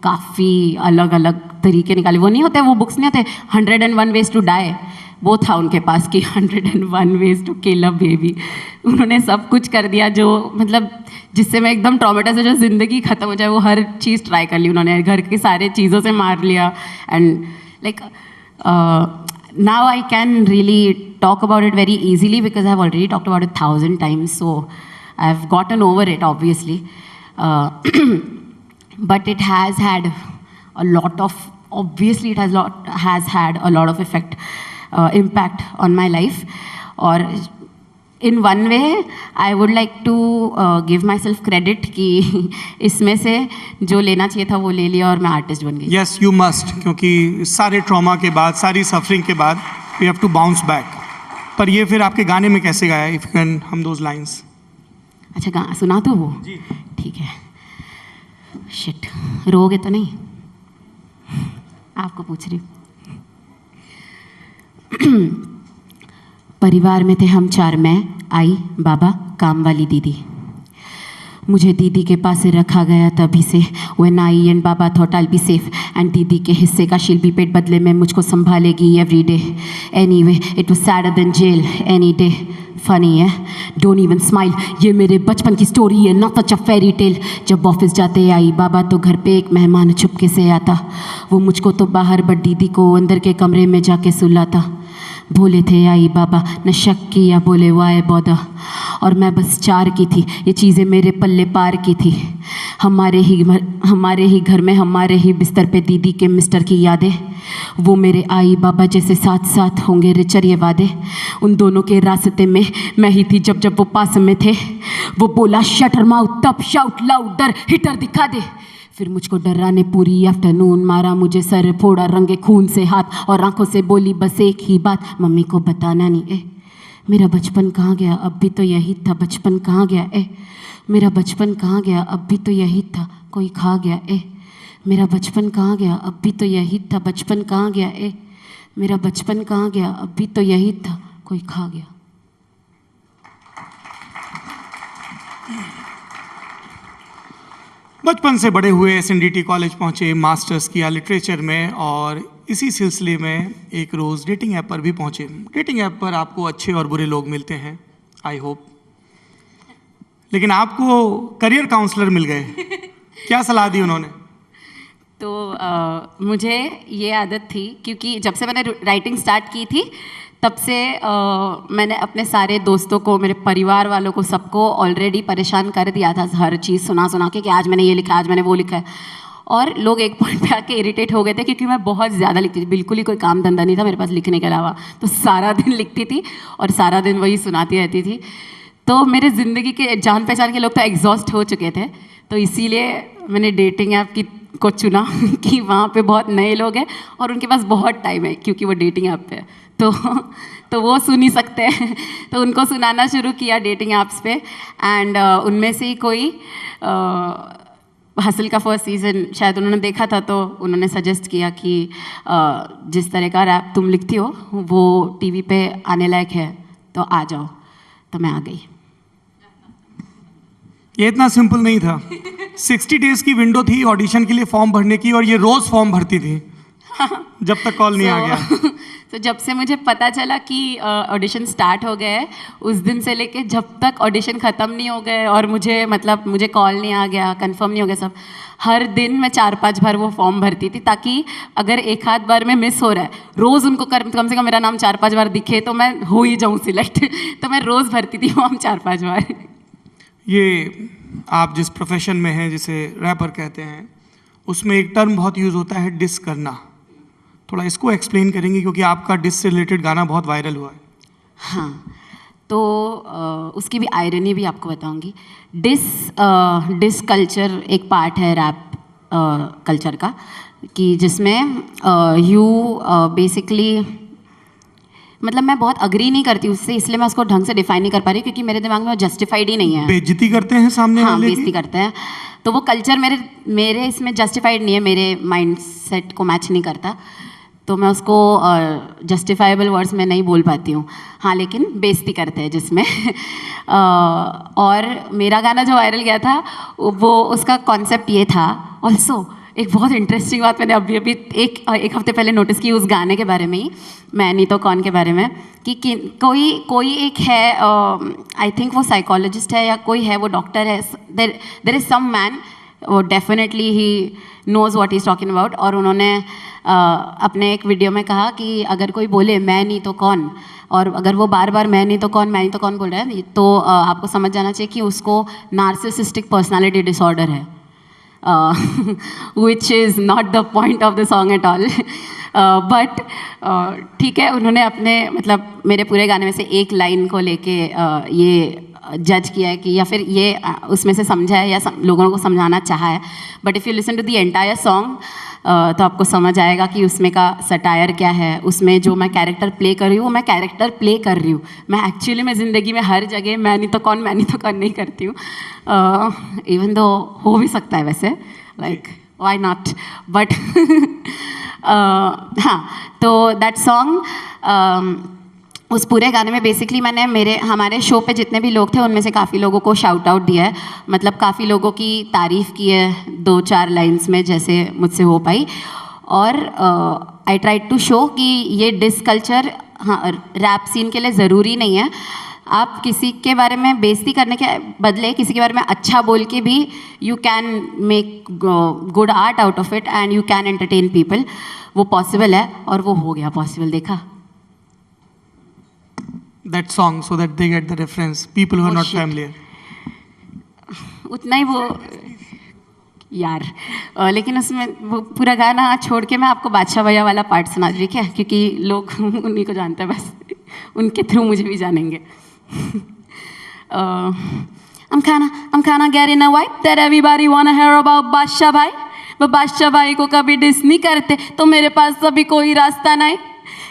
काफ़ी अलग अलग तरीके निकाले. वो नहीं होते, वो बुक्स नहीं होते 101 ways to die, वो था उनके पास कि 101 ways to kill a baby. उन्होंने सब कुछ कर दिया जो जिससे मैं एकदम ट्रॉमेटाइज, जो ज़िंदगी ख़त्म हो जाए वो हर चीज़ ट्राई कर ली उन्होंने. घर के सारे चीज़ों से मार लिया. And like now I can really talk about it very easily because I have already talked about it 1,000 times. So I've gotten over it, obviously. But it has had a lot of, obviously it has had a lot of impact on my life. और In one way, I would like to give myself credit कि इसमें से जो लेना चाहिए था वो ले लिया और मैं आर्टिस्ट बन गई. Yes, you must, क्योंकि सारे ट्रॉमा के बाद, सारी सफरिंग के बाद we have to bounce back. पर ये फिर आपके गाने में कैसे गाया? If you can hum those lines. अच्छा सुना तो वो? जी. ठीक है. Shit, रोगे तो नहीं? आपको पूछ रही हूँ. परिवार में थे हम 4, मैं, आई, बाबा, काम वाली दीदी. मुझे दीदी के पास से रखा गया तभी से. When I and Baba thought I'll be safe and दीदी के हिस्से का she'll be paid, बदले में मुझको संभालेगी every day. Anyway, it was sadder than jail any day. Funny है, don't even smile. ये मेरे बचपन की स्टोरी है, not such a fairy tale. जब ऑफिस जाते आई बाबा तो घर पे एक मेहमान चुपके से आता. वो मुझको तो बाहर बट दीदी को अंदर के कमरे में जाके सुलाता. भोले थे आई बाबा, न शक किया, बोले वाए बौदा. और मैं बस 4 की थी, ये चीज़ें मेरे पल्ले पार की थी. हमारे ही घर में हमारे ही बिस्तर पे दीदी के मिस्टर की यादें. वो मेरे आई बाबा जैसे साथ साथ होंगे रिचर ये वादे. उन दोनों के रास्ते में मैं ही थी जब वो पास में थे. वो बोला शटर माउथ तब शाउट लाउडर हिटर दिखा दे. फिर मुझको डराने पूरी आफ्टरनून मारा मुझे सर फोड़ा रंगे खून से हाथ और आंखों से बोली बस एक ही बात, मम्मी को बताना नहीं. मेरा बचपन कहाँ गया, अब भी तो यही था. बचपन कहाँ गया, मेरा बचपन कहाँ गया, अब भी तो यही था. कोई खा गया, मेरा बचपन कहाँ गया, अब भी तो यही था. बचपन कहाँ गया, मेरा बचपन कहाँ गया, अब भी तो यही था. कोई खा गया. बचपन से बड़े हुए SNDT कॉलेज पहुँचे, मास्टर्स किया लिटरेचर में और इसी सिलसिले में एक रोज़ डेटिंग ऐप पर भी पहुँचे. डेटिंग ऐप पर आपको अच्छे और बुरे लोग मिलते हैं, आई होप. लेकिन आपको करियर काउंसलर मिल गए. क्या सलाह दी उन्होंने? तो मुझे ये आदत थी क्योंकि जब से मैंने राइटिंग स्टार्ट की थी तब से मैंने अपने सारे दोस्तों को, मेरे परिवार वालों को, सबको ऑलरेडी परेशान कर दिया था हर चीज़ सुना के कि आज मैंने ये लिखा, आज मैंने वो लिखा है. और लोग एक पॉइंट पे आके इरिटेट हो गए थे क्योंकि मैं बहुत ज़्यादा लिखती थी. बिल्कुल ही कोई काम धंधा नहीं था मेरे पास लिखने के अलावा. तो सारा दिन लिखती थी और सारा दिन वही सुनाती रहती थी. तो मेरे ज़िंदगी के जान पहचान के लोग तो एग्जॉस्ट हो चुके थे. तो इसीलिए मैंने डेटिंग ऐप को चुना कि वहाँ पे बहुत नए लोग हैं और उनके पास बहुत टाइम है क्योंकि वो डेटिंग ऐप पे है. तो वो सुन ही सकते हैं. तो उनको सुनाना शुरू किया डेटिंग ऐप्स पे. एंड उनमें से ही कोई हसल का फर्स्ट सीज़न शायद उन्होंने देखा था तो उन्होंने सजेस्ट किया कि जिस तरह का रैप तुम लिखती हो वो टीवी पे आने लायक है तो आ जाओ. तो मैं आ गई. ये इतना सिंपल नहीं था. 60 डेज की विंडो थी ऑडिशन के लिए फॉर्म भरने की और ये रोज़ फॉर्म भरती थी जब तक कॉल नहीं आ गया. तो जब से मुझे पता चला कि ऑडिशन स्टार्ट हो गए उस दिन से लेके जब तक ऑडिशन ख़त्म नहीं हो गए और मुझे कॉल नहीं आ गया, कंफर्म नहीं हो गया सब, हर दिन मैं 4-5 बार वो फॉर्म भरती थी ताकि अगर एक आध बार में मिस हो रहा है, रोज़ उनको कम से कम मेरा नाम 4-5 बार दिखे तो मैं हो ही जाऊँ सिलेक्ट. तो मैं रोज़ भरती थी फॉर्म 4-5 बार. ये आप जिस प्रोफेशन में हैं जिसे रैपर कहते हैं उसमें एक टर्म बहुत यूज़ होता है डिस करना. थोड़ा इसको एक्सप्लेन करेंगे क्योंकि आपका डिस से रिलेटेड गाना बहुत वायरल हुआ है. हाँ, तो उसकी भी आयरनी भी आपको बताऊंगी. डिस कल्चर एक पार्ट है रैप कल्चर का कि जिसमें यू बेसिकली मतलब मैं बहुत अग्री नहीं करती उससे, इसलिए मैं उसको ढंग से डिफाइन नहीं कर पा रही क्योंकि मेरे दिमाग में वो जस्टिफाइड ही नहीं है. बेइज्जती करते हैं सामने वाले की? हाँ, बेइज्जती करते हैं. तो वो कल्चर मेरे इसमें जस्टिफाइड नहीं है, मेरे माइंडसेट को मैच नहीं करता. तो मैं उसको जस्टिफाइबल वर्ड्स में नहीं बोल पाती हूँ. हाँ, लेकिन बेइज्जती करते हैं जिसमें और मेरा गाना जो वायरल गया था वो उसका कॉन्सेप्ट ये था. ऑल्सो एक बहुत इंटरेस्टिंग बात मैंने अभी एक हफ्ते पहले नोटिस की उस गाने के बारे में ही, मैं नहीं तो कौन के बारे में, कि कोई एक है, आई थिंक वो साइकोलॉजिस्ट है या कोई है, वो डॉक्टर है. देर इज़ सम मैन, वो definitely he knows what he is talking about. और उन्होंने अपने एक वीडियो में कहा कि अगर कोई बोले मैं नहीं तो कौन, और अगर वो बार बार मैं नहीं तो कौन बोल रहा है, तो आपको समझ जाना चाहिए कि उसको नार्सिसिस्टिक पर्सनालिटी डिसऑर्डर है. Which is not the point of the song at all. But ठीक है, उन्होंने अपने मतलब मेरे पूरे गाने में से एक लाइन को लेके ये जज किया है कि या फिर ये उसमें से समझा है या लोगों को समझाना चाहा है. But if you listen to the entire song तो आपको समझ आएगा कि उसमें का सटायर क्या है. उसमें जो मैं कैरेक्टर प्ले कर रही हूँ वो मैं कैरेक्टर प्ले कर रही हूँ. मैं एक्चुअली में ज़िंदगी में हर जगह मैं नहीं तो कौन नहीं करती हूँ. इवन दो हो भी सकता है वैसे, लाइक व्हाई नॉट. बट हाँ, तो दैट सॉन्ग उस पूरे गाने में बेसिकली मैंने हमारे शो पे जितने भी लोग थे उनमें से काफ़ी लोगों को शाउट आउट दिया है. मतलब काफ़ी लोगों की तारीफ़ की है 2-4 लाइंस में जैसे मुझसे हो पाई. और आई ट्राइड टू शो कि ये डिस कल्चर हाँ रैप सीन के लिए ज़रूरी नहीं है. आप किसी के बारे में बेइज्जती करने के बदले किसी के बारे में अच्छा बोल के भी you can make good art out of it and you can entertain people. वो पॉसिबल है और वो हो गया पॉसिबल. देखा that song so that they get the reference, people who are not familiar. उतना ही वो यार लेकिन उसमें वो पूरा गाना छोड़ के मैं आपको बादशाह भैया वाला पार्ट सुना दूँ, ठीक है, क्योंकि लोग उन्हीं को जानते हैं, बस उनके थ्रू मुझे भी जानेंगे. I'm kinda getting a vibe that everybody wanna hear about बादशाह भाई. वो बादशाह भाई को कभी डिस नहीं करते तो मेरे पास अभी कोई रास्ता नहीं.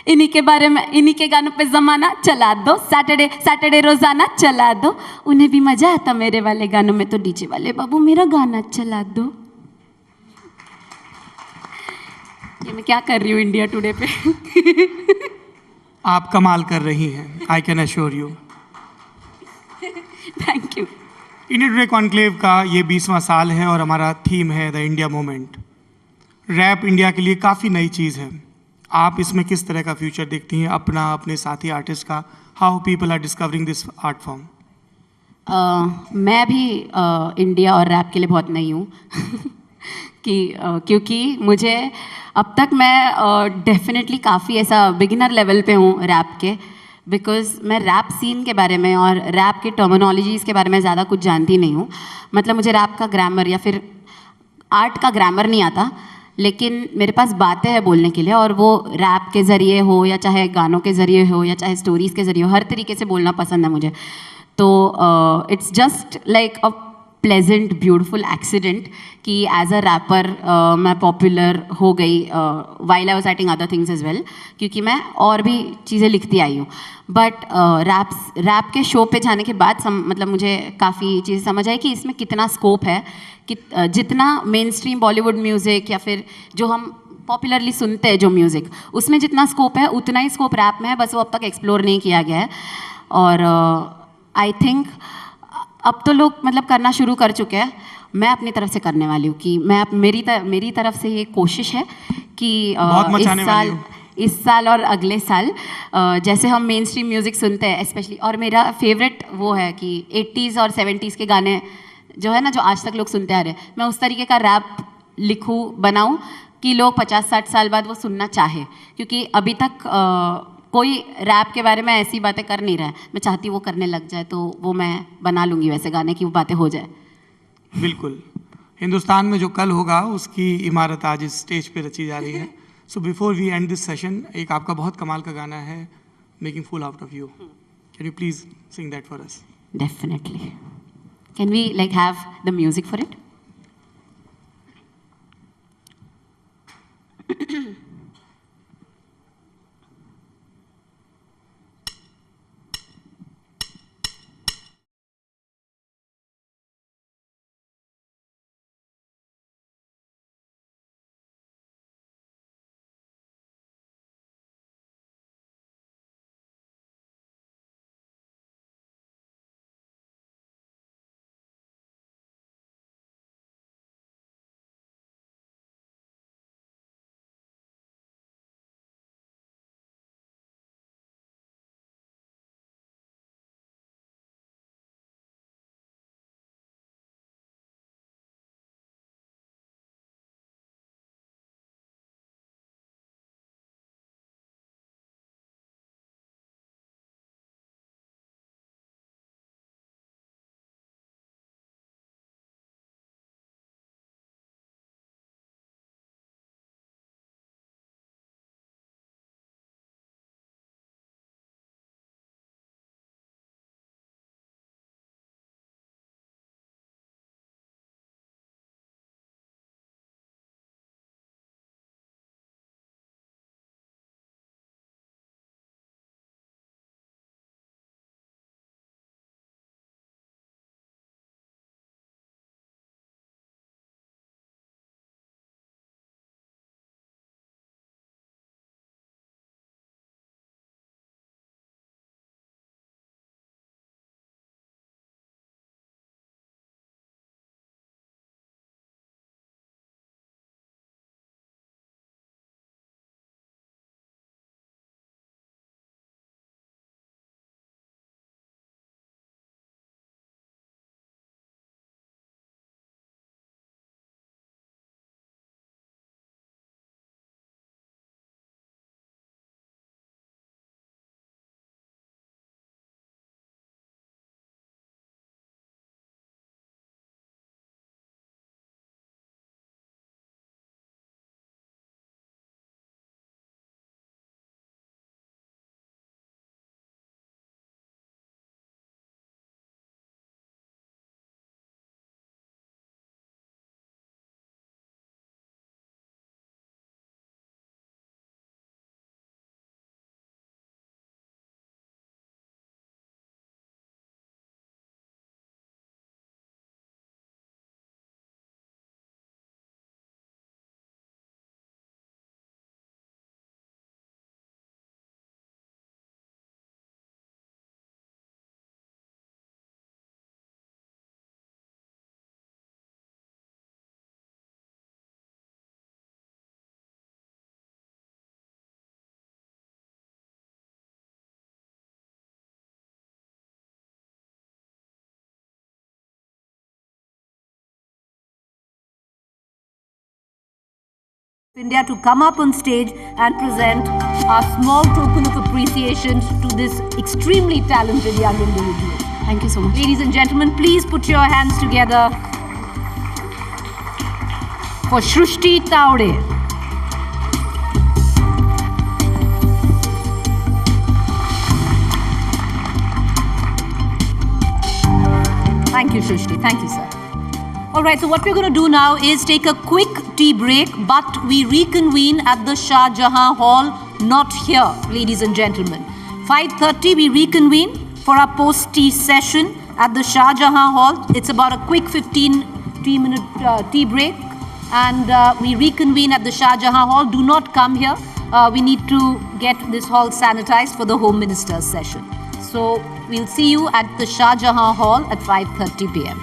इन्हीं के बारे में इन्हीं के गानों पे ज़माना चला दो. सैटरडे रोज़ाना चला दो. उन्हें भी मज़ा आता मेरे वाले गानों में तो डीजे वाले बाबू मेरा गाना चला दो. ये मैं क्या कर रही हूँ इंडिया टुडे पे. आप कमाल कर रही हैं, I can assure you. Thank you. India Today Conclave का ये 20वां साल है और हमारा थीम है the India movement. Rap India के लिए काफ़ी नई चीज़ है. आप इसमें किस तरह का फ्यूचर देखती हैं अपना, अपने साथी आर्टिस्ट का? How people are discovering this art form? मैं भी इंडिया और रैप के लिए बहुत नई हूँ. क्योंकि मुझे अब तक मैं डेफिनेटली काफ़ी ऐसा बिगिनर लेवल पे हूँ रैप के. बिकॉज मैं रैप सीन के बारे में और रैप के टर्मिनोलॉजीज़ के बारे में ज़्यादा कुछ जानती नहीं हूँ. मतलब मुझे रैप का ग्रामर या फिर आर्ट का ग्रामर नहीं आता, लेकिन मेरे पास बातें हैं बोलने के लिए. और वो रैप के ज़रिए हो या चाहे गानों के ज़रिए हो या चाहे स्टोरीज़ के ज़रिए हो, हर तरीके से बोलना पसंद है मुझे. तो it's just like a pleasant beautiful accident कि एज अ रैपर मैं पॉपुलर हो गई while I was writing other things as well, क्योंकि मैं और भी चीज़ें लिखती आई हूँ. बट रैप के शो पे जाने के बाद मतलब मुझे काफ़ी चीज़ें समझ आई कि इसमें कितना स्कोप है. कि जितना मेन स्ट्रीम बॉलीवुड म्यूज़िक या फिर जो हम पॉपुलरली सुनते हैं जो म्यूज़िक, उसमें जितना स्कोप है उतना ही स्कोप रैप में है, बस वो अब तक एक्सप्लोर नहीं किया गया है. और आई थिंक अब तो लोग मतलब करना शुरू कर चुके हैं. मैं अपनी तरफ से करने वाली हूँ कि मैं मेरी तरफ से ये कोशिश है कि इस साल और अगले साल जैसे हम मेन स्ट्रीम म्यूज़िक सुनते हैं स्पेशली, और मेरा फेवरेट वो है कि 80s और 70s के गाने जो है ना, जो आज तक लोग सुनते आ रहे हैं, मैं उस तरीके का रैप लिखूं बनाऊं कि लोग 50-60 साल बाद वो सुनना चाहे. क्योंकि अभी तक कोई रैप के बारे में ऐसी बातें कर नहीं रहा है. मैं चाहती वो करने लग जाए तो वो मैं बना लूँगी वैसे गाने की वो बातें हो जाए. बिल्कुल. हिंदुस्तान में जो कल होगा उसकी इमारत आज इस स्टेज पे रची जा रही है. So before we end this session, एक आपका बहुत कमाल का गाना है, making fool out of you. Can you please sing that for us? Definitely. Can we like have the music for it? India to come up on stage and present our small token of appreciation to this extremely talented young individual. Thank you so much. Ladies and gentlemen, please put your hands together for Shrushti Taude. Thank you, Shrushti. Thank you, sir. All right, so what we're going to do now is take a quick tea break, but we reconvene at the Shah Jahan Hall, not here, ladies and gentlemen. 5:30, we reconvene for our post-tea session at the Shah Jahan Hall. It's about a quick 15-minute tea break, and we reconvene at the Shah Jahan Hall. Do not come here. We need to get this hall sanitized for the Home Minister's session. So we'll see you at the Shah Jahan Hall at 5:30 p.m.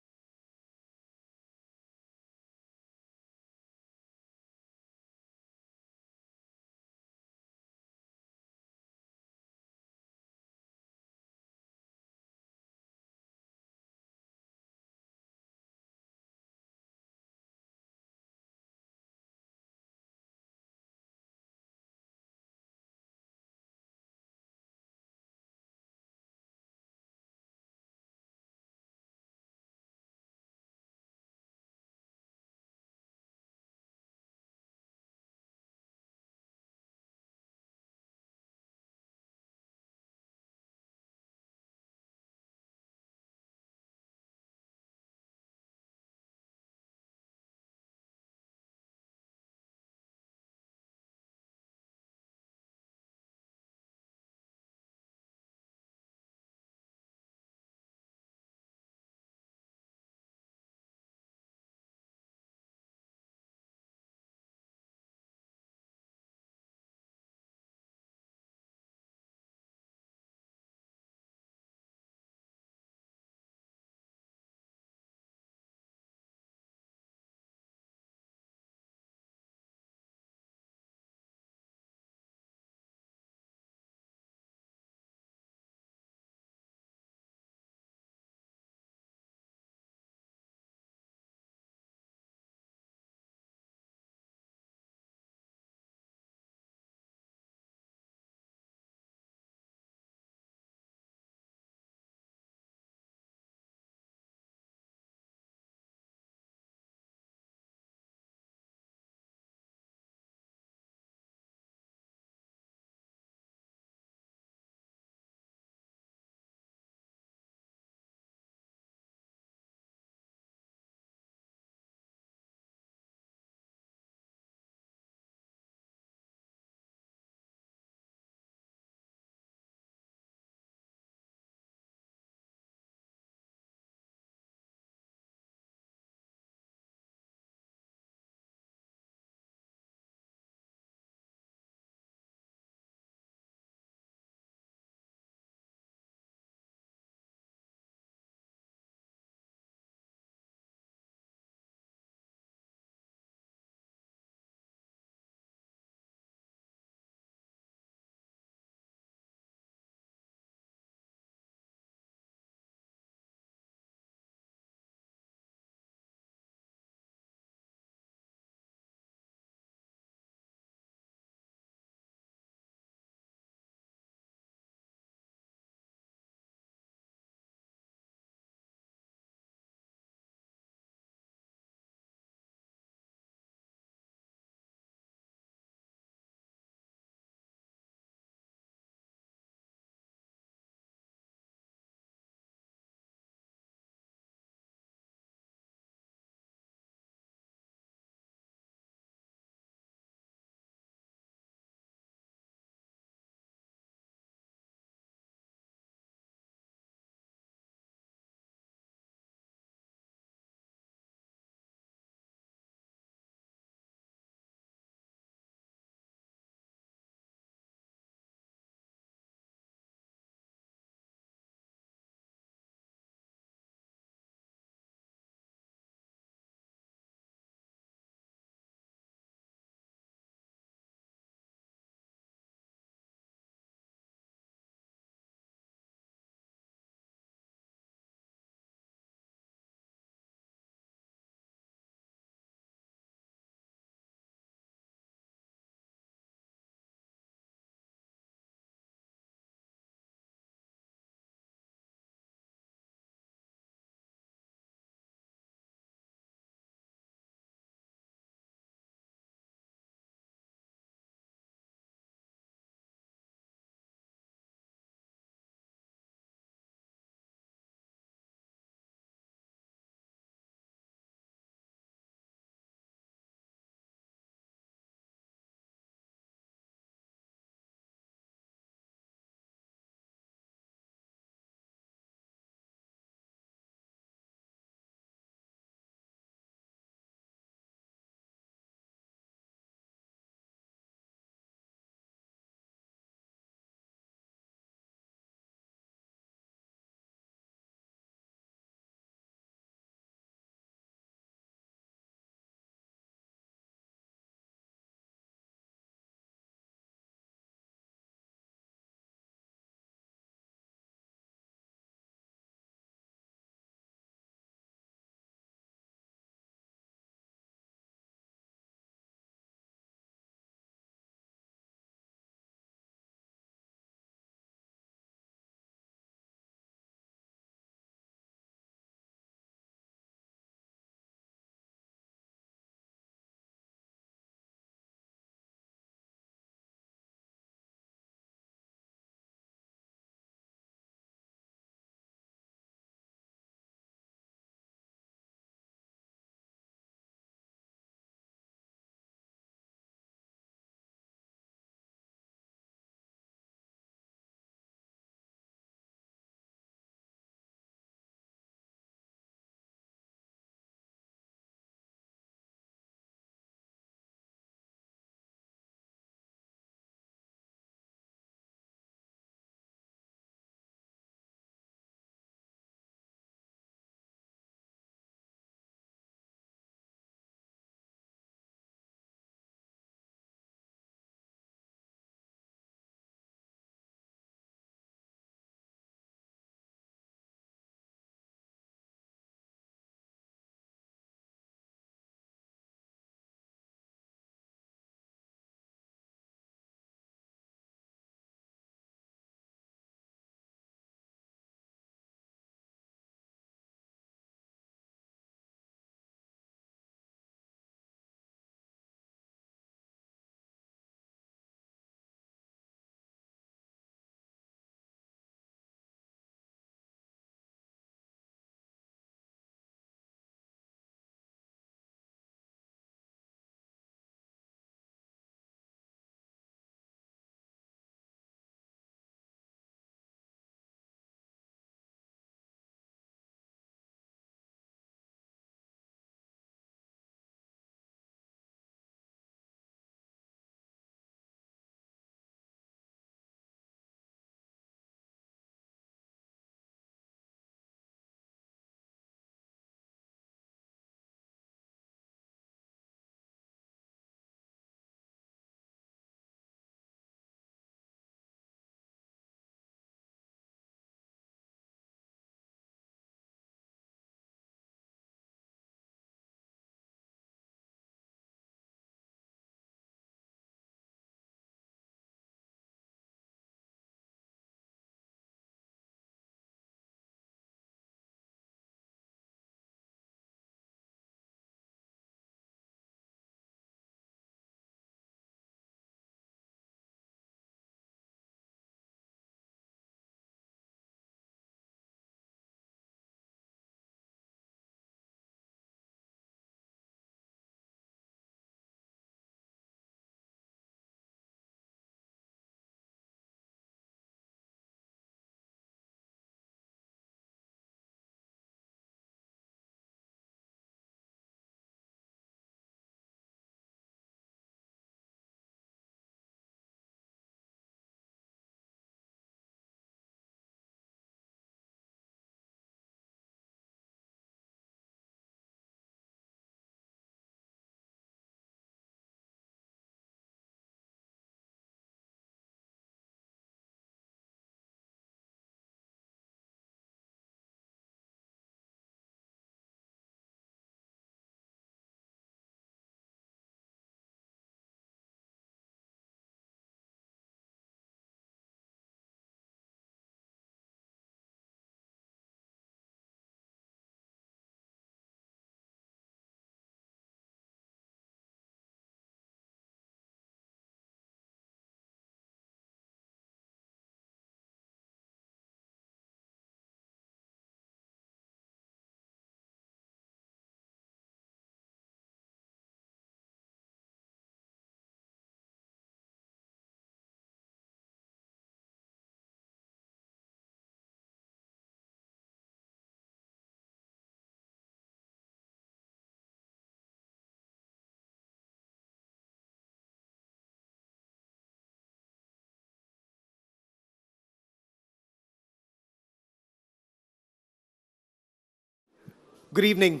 Good evening.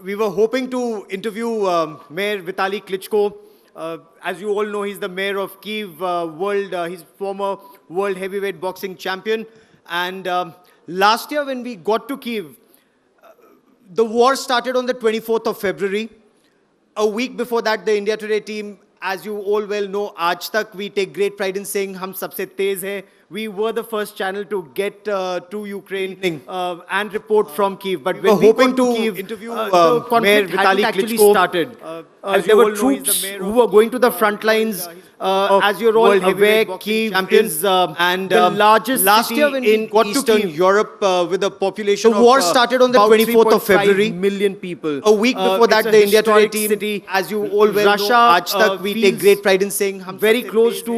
We were hoping to interview Mayor Vitaly Klitschko. As you all know, he's the mayor of Kyiv, he's former world heavyweight boxing champion. And last year when we got to Kyiv, the war started on the 24th of February. A week before that, the India Today team, as you all well know, Aaj Tak, we take great pride in saying, "Hum sabse tez hai." We were the first channel to get to Ukraine and report from Kyiv. But when we were hoping to Kyiv, interview Mayor Vitaly Klitschko started. There were troops who were going to the front lines. As you're all aware, Kyiv champions and the largest last year when in Eastern Europe with a population of the war started on the 24th of February. Million people. A week before that, the India Today team, city, as you all well Russia, know, Aaj Tak, we take great pride in saying, very close to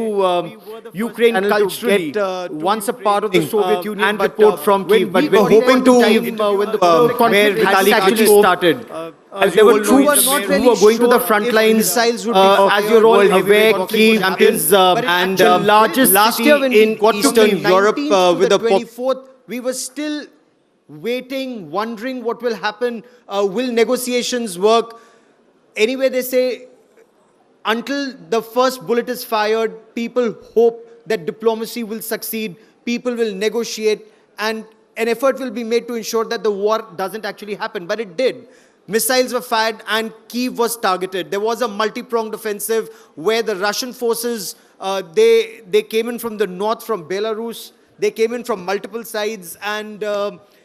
Ukraine culturally. Once a part of the Soviet Union and report from Kyiv. But we were hoping to when the Mayor Vitaly Klitschko started. As there were troops who were going to the front lines, as you're all aware, Kyiv champions and the largest last year when in Eastern Europe with the 24th, we were still waiting, wondering what will happen. Will negotiations work? Anyway, they say until the first bullet is fired, people hope that diplomacy will succeed, people will negotiate, and an effort will be made to ensure that the war doesn't actually happen. But it did. Missiles were fired and Kyiv was targeted. There was a multi-pronged offensive where the Russian forces, they came in from the north, from Belarus. They came in from multiple sides and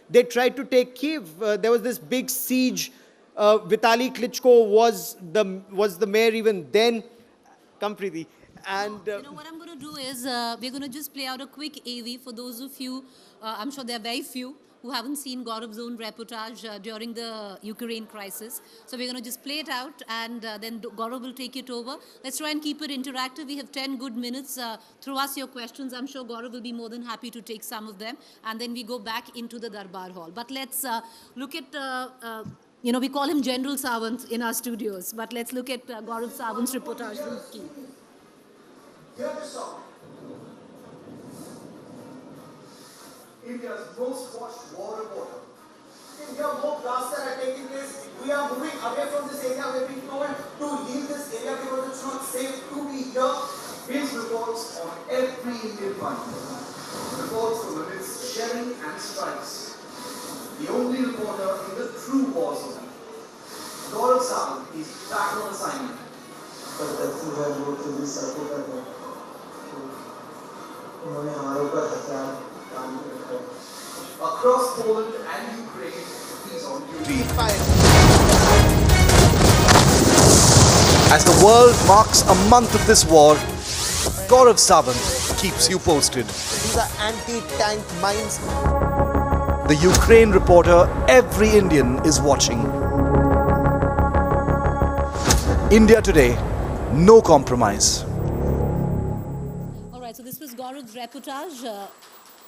they tried to take Kyiv. There was this big siege. Vitaly Klitschko was the mayor even then. Come, Preeti. And you know what I'm going to do is we're going to just play out a quick AV for those of you, I'm sure there are very few, who haven't seen Gaurav's own reportage during the Ukraine crisis. So we're going to just play it out and then Gaurav will take it over. Let's try and keep it interactive. We have 10 good minutes. Throw us your questions. I'm sure Gaurav will be more than happy to take some of them. And then we go back into the Darbar Hall. But let's look at, you know, we call him General Sawant in our studios. But let's look at Gaurav Sawant's reportage from Kyiv. India's most watched war reporter. Here, more blasts that are taking place. We are moving away from this area. We're being told to leave this area because it's not safe to be here. His reports on every Indian front. Reports from amidst shelling and strikes. The only reporter in the true war zone. Gaurav Sawant is back on assignment. Across Poland and Ukraine, he's on duty. As the world marks a month of this war, Gaurav Sawant keeps you posted. These are anti-tank mines. The Ukraine reporter every Indian is watching. India Today, no compromise. All right, so this was Gaurav's reportage.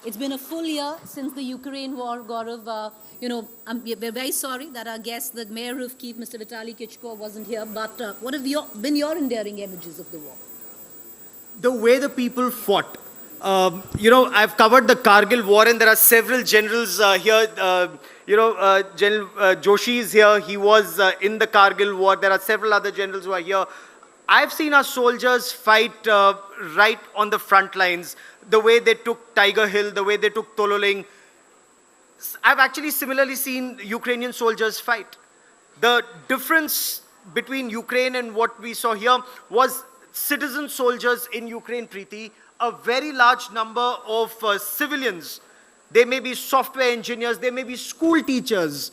It's been a full year since the Ukraine war, Gaurav. You know, we're very sorry that our guest, the mayor of Kyiv, Mr. Vitaly Klitschko, wasn't here. But what have been your endearing images of the war? The way the people fought. You know, I've covered the Kargil war and there are several generals here. General Joshi is here. He was in the Kargil war. There are several other generals who are here. I've seen our soldiers fight right on the front lines. The way they took Tiger Hill, the way they took Tololing. I've actually similarly seen Ukrainian soldiers fight. The difference between Ukraine and what we saw here was citizen soldiers in Ukraine, Preeti, a very large number of civilians. They may be software engineers, they may be school teachers,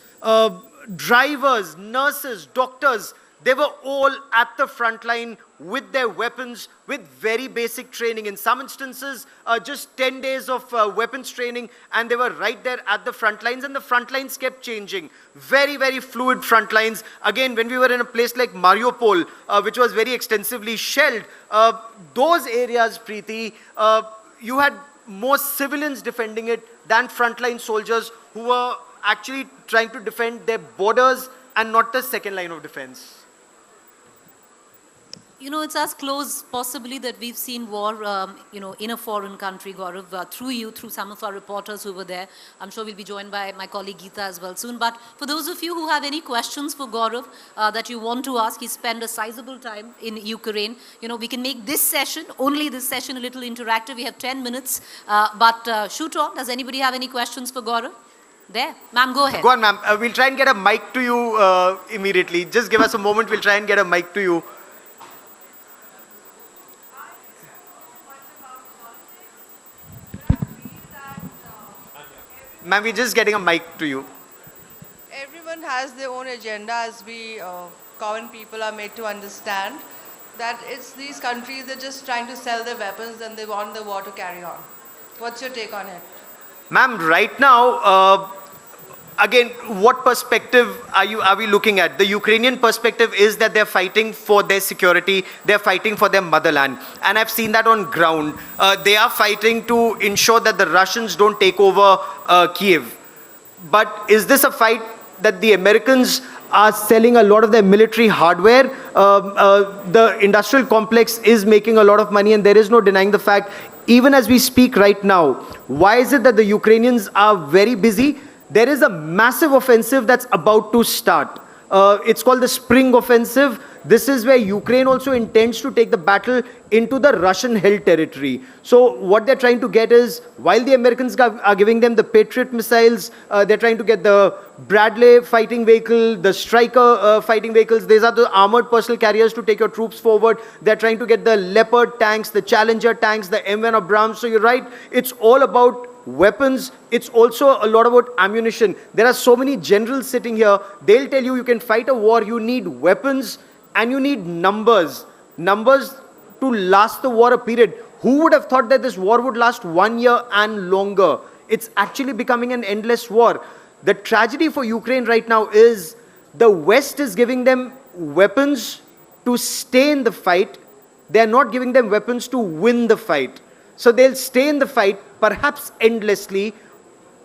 drivers, nurses, doctors. They were all at the front line with their weapons, with very basic training. In some instances, just 10 days of weapons training, and they were right there at the front lines, and the front lines kept changing. Very, very fluid front lines. Again, when we were in a place like Mariupol, which was very extensively shelled, those areas, Preeti, you had more civilians defending it than frontline soldiers who were actually trying to defend their borders and not the second line of defense. You know, it's as close possibly that we've seen war, in a foreign country, Gaurav, through some of our reporters who were there. I'm sure we'll be joined by my colleague Geeta as well soon. But for those of you who have any questions for Gaurav that you want to ask, he spent a sizable time in Ukraine. You know, we can make this session, only this session, a little interactive. We have 10 minutes, but shoot on. Does anybody have any questions for Gaurav? There. Ma'am, go ahead. Go on, ma'am. We'll try and get a mic to you immediately. Just give us a moment. We'll try and get a mic to you. Ma'am, we're just getting a mic to you. Everyone has their own agenda, as we common people are made to understand that it's these countries that are just trying to sell their weapons and they want the war to carry on. What's your take on it? Ma'am, right now, again, what perspective are we looking at? The Ukrainian perspective is that they're fighting for their security, they're fighting for their motherland. And I've seen that on ground. They are fighting to ensure that the Russians don't take over Kiev. But is this a fight that the Americans are selling a lot of their military hardware? The industrial complex is making a lot of money, and there is no denying the fact, even as we speak right now. Why is it that the Ukrainians are very busy? There is a massive offensive that's about to start. It's called the Spring Offensive. This is where Ukraine also intends to take the battle into the Russian-held territory. So what they're trying to get is, while the Americans are giving them the Patriot missiles, they're trying to get the Bradley fighting vehicle, the Stryker fighting vehicles. These are the armored personal carriers to take your troops forward. They're trying to get the Leopard tanks, the Challenger tanks, the M1 Abrams. So you're right, it's all about weapons. It's also a lot about ammunition. There are so many generals sitting here. They'll tell you can fight a war, you need weapons and you need numbers. Numbers to last the war a period. Who would have thought that this war would last 1 year and longer? It's actually becoming an endless war. The tragedy for Ukraine right now is the West is giving them weapons to stay in the fight. They're not giving them weapons to win the fight. So they'll stay in the fight, perhaps endlessly,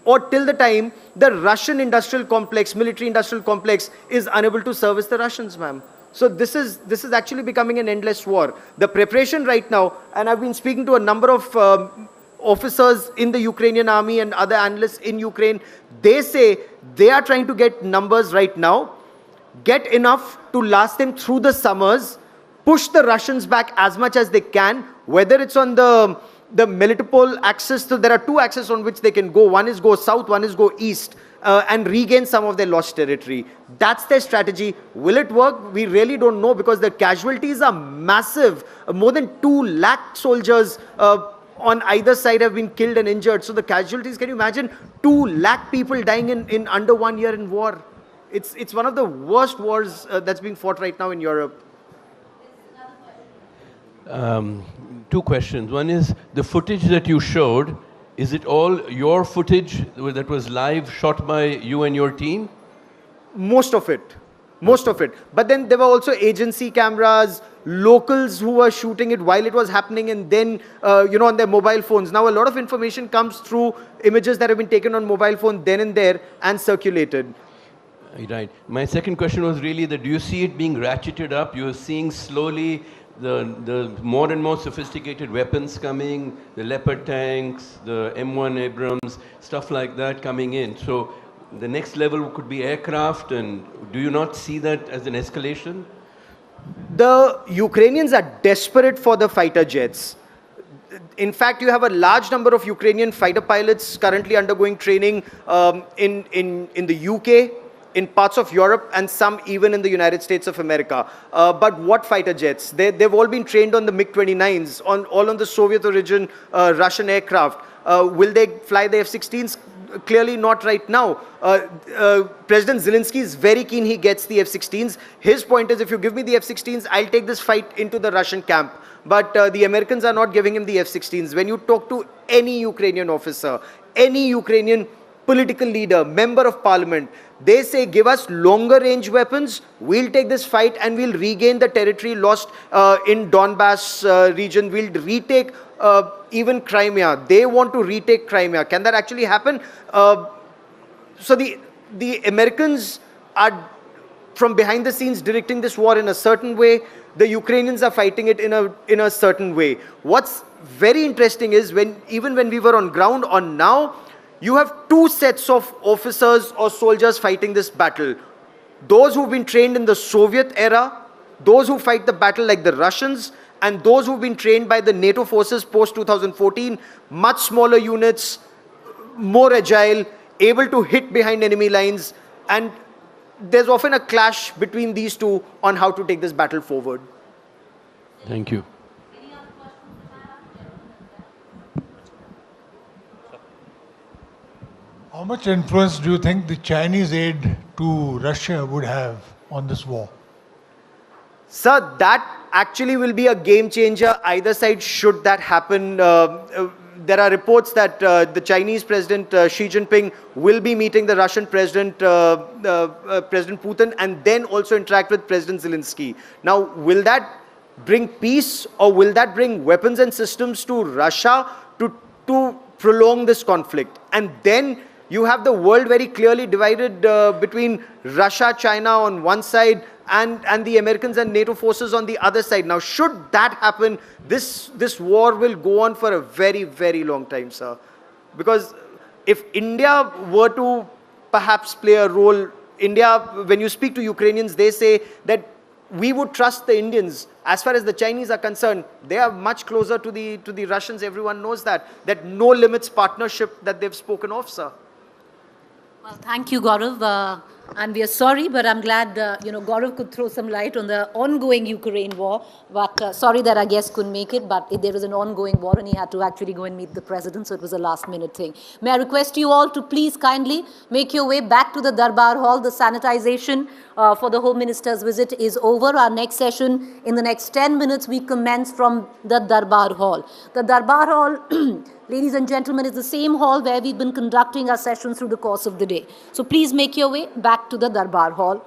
or till the time the Russian industrial complex, military industrial complex, is unable to service the Russians, ma'am. So this is actually becoming an endless war. The preparation right now, and I've been speaking to a number of officers in the Ukrainian army and other analysts in Ukraine, they say they are trying to get numbers right now, get enough to last them through the summers, push the Russians back as much as they can, whether it's on the multipolar axis. So there are two axes on which they can go. One is go south, one is go east, and regain some of their lost territory. That's their strategy. Will it work? We really don't know, because the casualties are massive. More than 2 lakh soldiers on either side have been killed and injured. So the casualties, can you imagine? 2 lakh people dying in under 1 year in war. It's one of the worst wars that's being fought right now in Europe. 2 questions. One is, the footage that you showed, is it all your footage that was live shot by you and your team? Most of it. Most of it. But then there were also agency cameras, locals who were shooting it while it was happening, and then, on their mobile phones. Now, a lot of information comes through images that have been taken on mobile phone then and there and circulated. Right. My second question was really that, do you see it being ratcheted up? You're seeing slowly the more and more sophisticated weapons coming, the Leopard tanks, the M1 Abrams, stuff like that coming in. So the next level could be aircraft, and do you not see that as an escalation? The Ukrainians are desperate for the fighter jets. In fact, you have a large number of Ukrainian fighter pilots currently undergoing training in the UK, in parts of Europe, and some even in the United States of America. But what fighter jets? They've all been trained on the MiG-29s, all on the Soviet origin Russian aircraft. Will they fly the F-16s? Clearly not right now. President Zelensky is very keen he gets the F-16s. His point is, if you give me the F-16s, I'll take this fight into the Russian camp. But the Americans are not giving him the F-16s. When you talk to any Ukrainian officer, any Ukrainian political leader, member of parliament, they say, give us longer range weapons, we'll take this fight and we'll regain the territory lost in Donbass region. We'll retake even Crimea. They want to retake Crimea. Can that actually happen? So the Americans are from behind the scenes directing this war in a certain way. The Ukrainians are fighting it in a certain way. What's very interesting is even when we were on ground on now, you have two sets of officers or soldiers fighting this battle. Those who've been trained in the Soviet era, those who fight the battle like the Russians, and those who've been trained by the NATO forces post-2014, much smaller units, more agile, able to hit behind enemy lines, and there's often a clash between these two on how to take this battle forward. Thank you. How much influence do you think the Chinese aid to Russia would have on this war? Sir, that actually will be a game changer either side should that happen. There are reports that the Chinese President Xi Jinping will be meeting the Russian President, President Putin, and then also interact with President Zelensky. Now, will that bring peace or will that bring weapons and systems to Russia to prolong this conflict? And then you have the world very clearly divided between Russia, China on one side, and the Americans and NATO forces on the other side. Now, should that happen, this war will go on for a very, very long time, sir. Because if India were to perhaps play a role, India, when you speak to Ukrainians, they say that we would trust the Indians. As far as the Chinese are concerned, they are much closer to the Russians. Everyone knows that no limits partnership that they've spoken of, sir. Well, thank you, Gaurav. And we are sorry, but I'm glad, Gaurav could throw some light on the ongoing Ukraine war. But sorry that our guest couldn't make it, but there was an ongoing war and he had to actually go and meet the president, so it was a last-minute thing. May I request you all to please kindly make your way back to the Darbar Hall. The sanitization for the Home Minister's visit is over. Our next session, in the next 10 minutes, we commence from the Darbar Hall. The Darbar Hall, ladies and gentlemen, is the same hall where we've been conducting our sessions through the course of the day. So please make your way back to the Darbar Hall.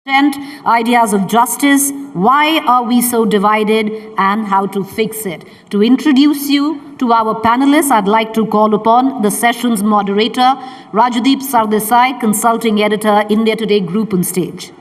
Ideas of justice, why are we so divided, and how to fix it. To introduce you to our panelists, I'd like to call upon the session's moderator, Rajdeep Sardesai, consulting editor, India Today Group, on stage.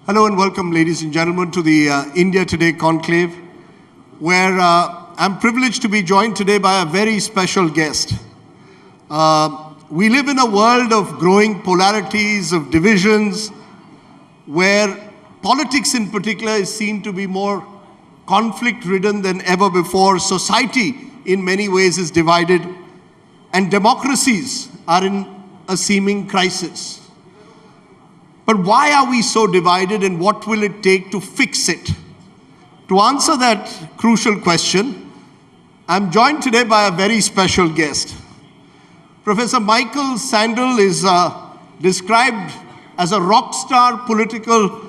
Hello and welcome, ladies and gentlemen, to the India Today Conclave, where I'm privileged to be joined today by a very special guest. We live in a world of growing polarities, of divisions, where politics in particular is seen to be more conflict-ridden than ever before. Society, in many ways, is divided, and democracies are in a seeming crisis. But why are we so divided, and what will it take to fix it? To answer that crucial question, I'm joined today by a very special guest. Professor Michael Sandel is described as a rock star political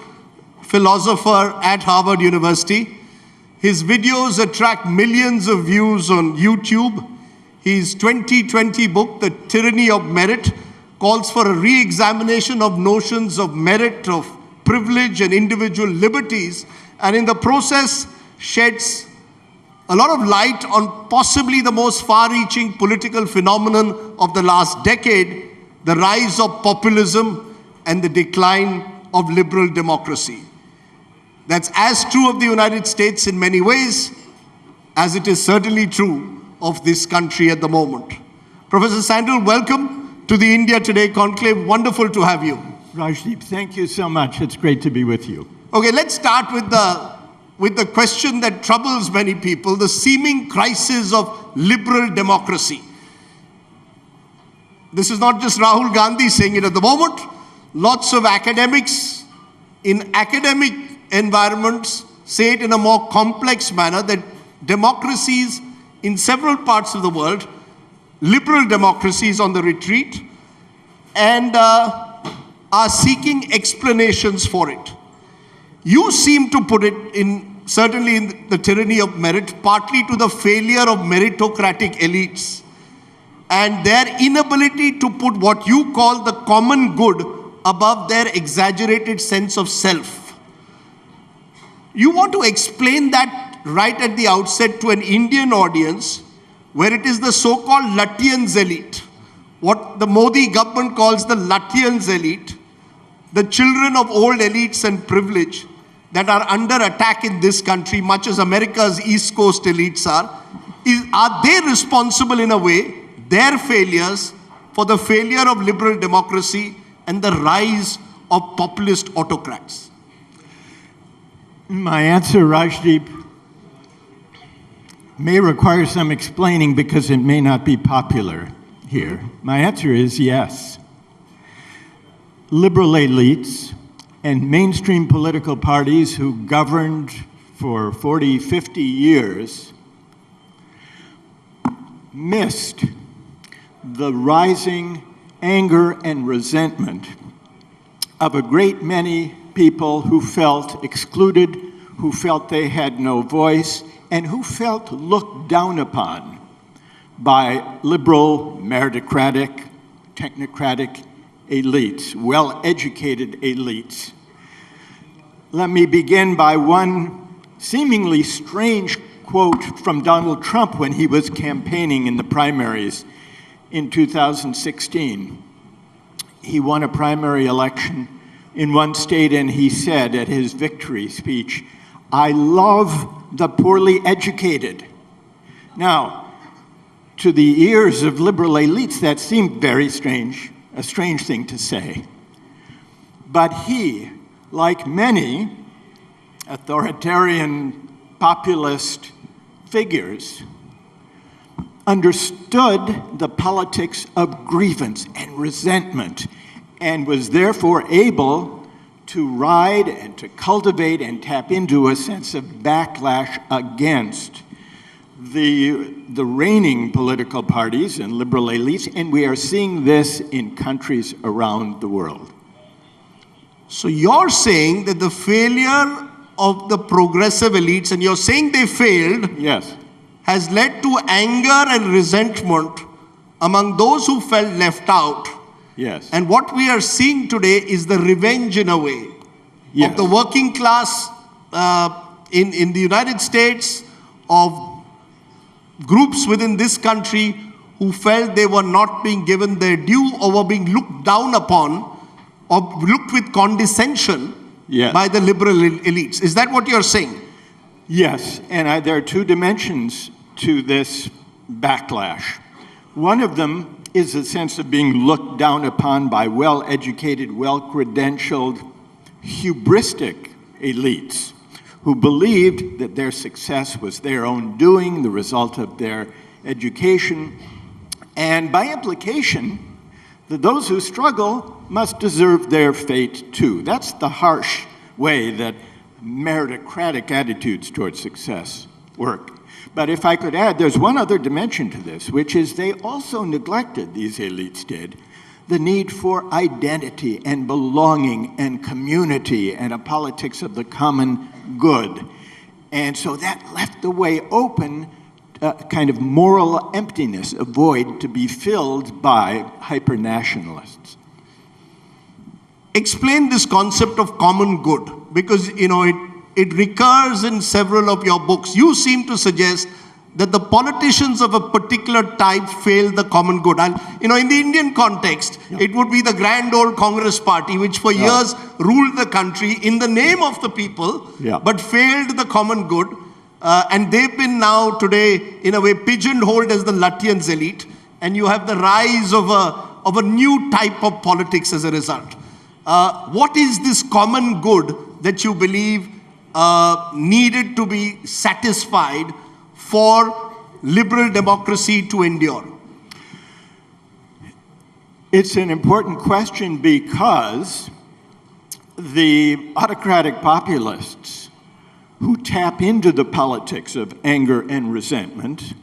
philosopher at Harvard University. His videos attract millions of views on YouTube. His 2020 book, The Tyranny of Merit, calls for a re-examination of notions of merit, of privilege and individual liberties, and in the process sheds a lot of light on possibly the most far-reaching political phenomenon of the last decade, the rise of populism and the decline of liberal democracy. That's as true of the United States in many ways as it is certainly true of this country at the moment. Professor Sandel, welcome to the India Today Conclave. Wonderful to have you. Rajdeep, thank you so much. It's great to be with you. Okay, let's start with the question that troubles many people, the seeming crisis of liberal democracy. This is not just Rahul Gandhi saying it at the moment. Lots of academics in academic environments say it in a more complex manner, that democracies in several parts of the world, liberal democracies on the retreat, and are seeking explanations for it. You seem to put it in, certainly in The Tyranny of Merit, partly to the failure of meritocratic elites and their inability to put what you call the common good above their exaggerated sense of self. You want to explain that right at the outset to an Indian audience, where it is the so-called Lutyens elite, what the Modi government calls the Lutyens elite, the children of old elites and privilege that are under attack in this country, much as America's East Coast elites are they responsible in a way, their failures, for the failure of liberal democracy and the rise of populist autocrats? My answer, Rajdeep, may require some explaining because it may not be popular here. My answer is yes. Liberal elites and mainstream political parties who governed for 40, 50 years missed the rising anger and resentment of a great many people who felt excluded, who felt they had no voice, and who felt looked down upon by liberal, meritocratic, technocratic elites, well-educated elites. Let me begin by one seemingly strange quote from Donald Trump when he was campaigning in the primaries in 2016. He won a primary election in one state, and he said at his victory speech, "I love the poorly educated." Now, to the ears of liberal elites, that seemed very strange, a strange thing to say. But he, like many authoritarian populist figures, understood the politics of grievance and resentment, and was therefore able to ride and to cultivate and tap into a sense of backlash against the reigning political parties and liberal elites, and we are seeing this in countries around the world. So you're saying that the failure of the progressive elites, and you're saying they failed, yes, has led to anger and resentment among those who felt left out. Yes. And what we are seeing today is the revenge, in a way, yes, of the working class in the United States, of groups within this country who felt they were not being given their due or were being looked down upon or looked with condescension, yes, by the liberal elites. Is that what you're saying? Yes, and there are two dimensions to this backlash. One of them is a sense of being looked down upon by well-educated, well-credentialed, hubristic elites who believed that their success was their own doing, the result of their education, and by implication, that those who struggle must deserve their fate too. That's the harsh way that meritocratic attitudes towards success work. But if I could add, there's one other dimension to this, which is they also neglected, these elites did, the need for identity and belonging and community and a politics of the common good. And so that left the way open, kind of moral emptiness, a void to be filled by hyper-nationalists. Explain this concept of common good, because it recurs in several of your books. You seem to suggest that the politicians of a particular type failed the common good. And in the Indian context, it would be the grand old Congress party, which for years ruled the country in the name of the people, but failed the common good. And they've been now today, in a way, pigeonholed as the Latvians elite. And you have the rise of a new type of politics as a result. What is this common good that you believe needed to be satisfied for liberal democracy to endure? It's an important question because the autocratic populists who tap into the politics of anger and resentment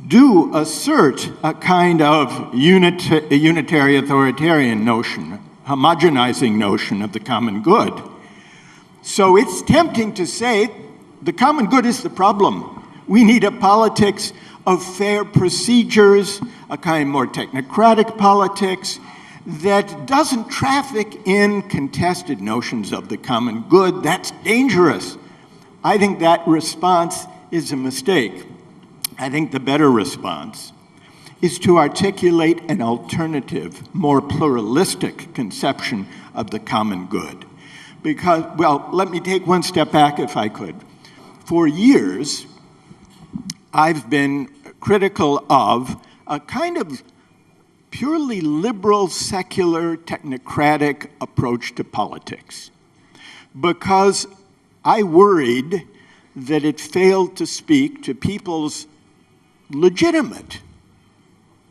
do assert a kind of unitary authoritarian notion, homogenizing notion of the common good. So it's tempting to say the common good is the problem. We need a politics of fair procedures, a kind of more technocratic politics that doesn't traffic in contested notions of the common good. That's dangerous. I think that response is a mistake. I think the better response is to articulate an alternative, more pluralistic conception of the common good. Because, well, let me take one step back if I could. For years, I've been critical of a kind of purely liberal, secular, technocratic approach to politics, because I worried that it failed to speak to people's legitimate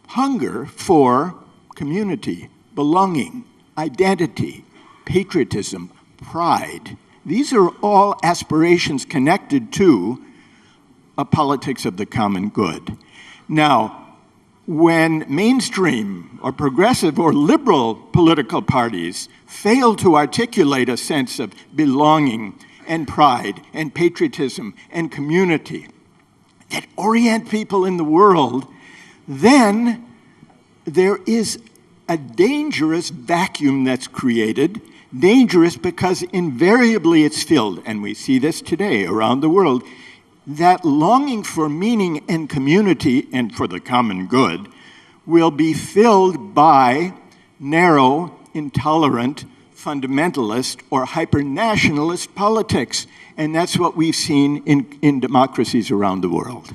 hunger for community, belonging, identity, patriotism, pride. These are all aspirations connected to a politics of the common good. Now, when mainstream or progressive or liberal political parties fail to articulate a sense of belonging and pride and patriotism and community that orient people in the world, then there is a dangerous vacuum that's created. Dangerous because invariably it's filled, and we see this today around the world, that longing for meaning and community and for the common good will be filled by narrow, intolerant, hyper-fundamentalist or hyper-nationalist politics. And that's what we've seen in democracies around the world.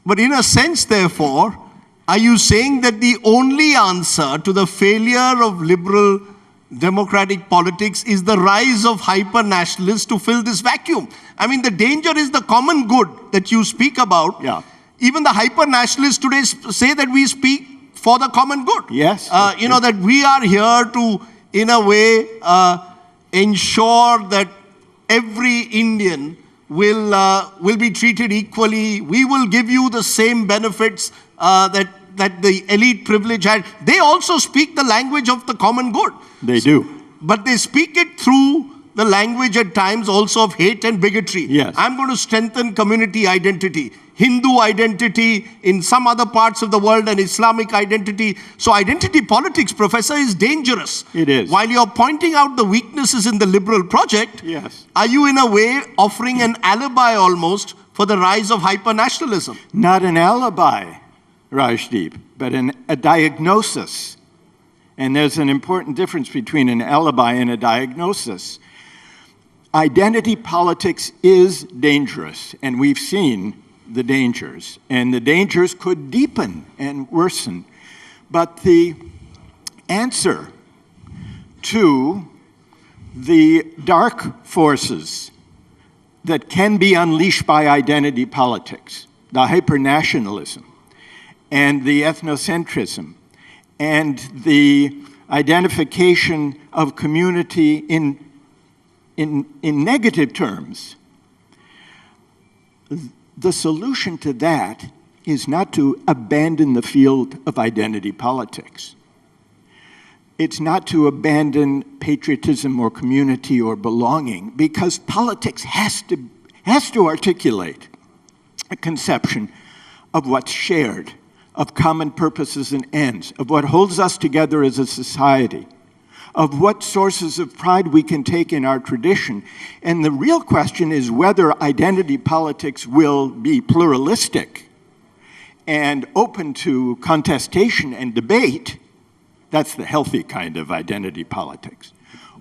But in a sense, therefore, are you saying that the only answer to the failure of liberal democratic politics is the rise of hyper-nationalists to fill this vacuum? I mean, the danger is the common good that you speak about. Yeah. Even the hyper-nationalists today say that we speak for the common good. Yes. That we are here to, in a way, ensure that every Indian will be treated equally. We will give you the same benefits that the elite privilege had. They also speak the language of the common good. They do. But they speak it through the language at times also of hate and bigotry. Yes. I'm going to strengthen community identity, Hindu identity in some other parts of the world, and Islamic identity. So identity politics, Professor, is dangerous. It is. While you're pointing out the weaknesses in the liberal project, yes, are you in a way offering an alibi almost for the rise of hyper-nationalism? Not an alibi, Rajdeep, but a diagnosis. And there's an important difference between an alibi and a diagnosis. Identity politics is dangerous, and we've seen the dangers, and the dangers could deepen and worsen. But the answer to the dark forces that can be unleashed by identity politics, the hyper-nationalism and the ethnocentrism and the identification of community in negative terms, the solution to that is not to abandon the field of identity politics. It's not to abandon patriotism or community or belonging, because politics has to articulate a conception of what's shared, of common purposes and ends, of what holds us together as a society, of what sources of pride we can take in our tradition. And the real question is whether identity politics will be pluralistic and open to contestation and debate. That's the healthy kind of identity politics.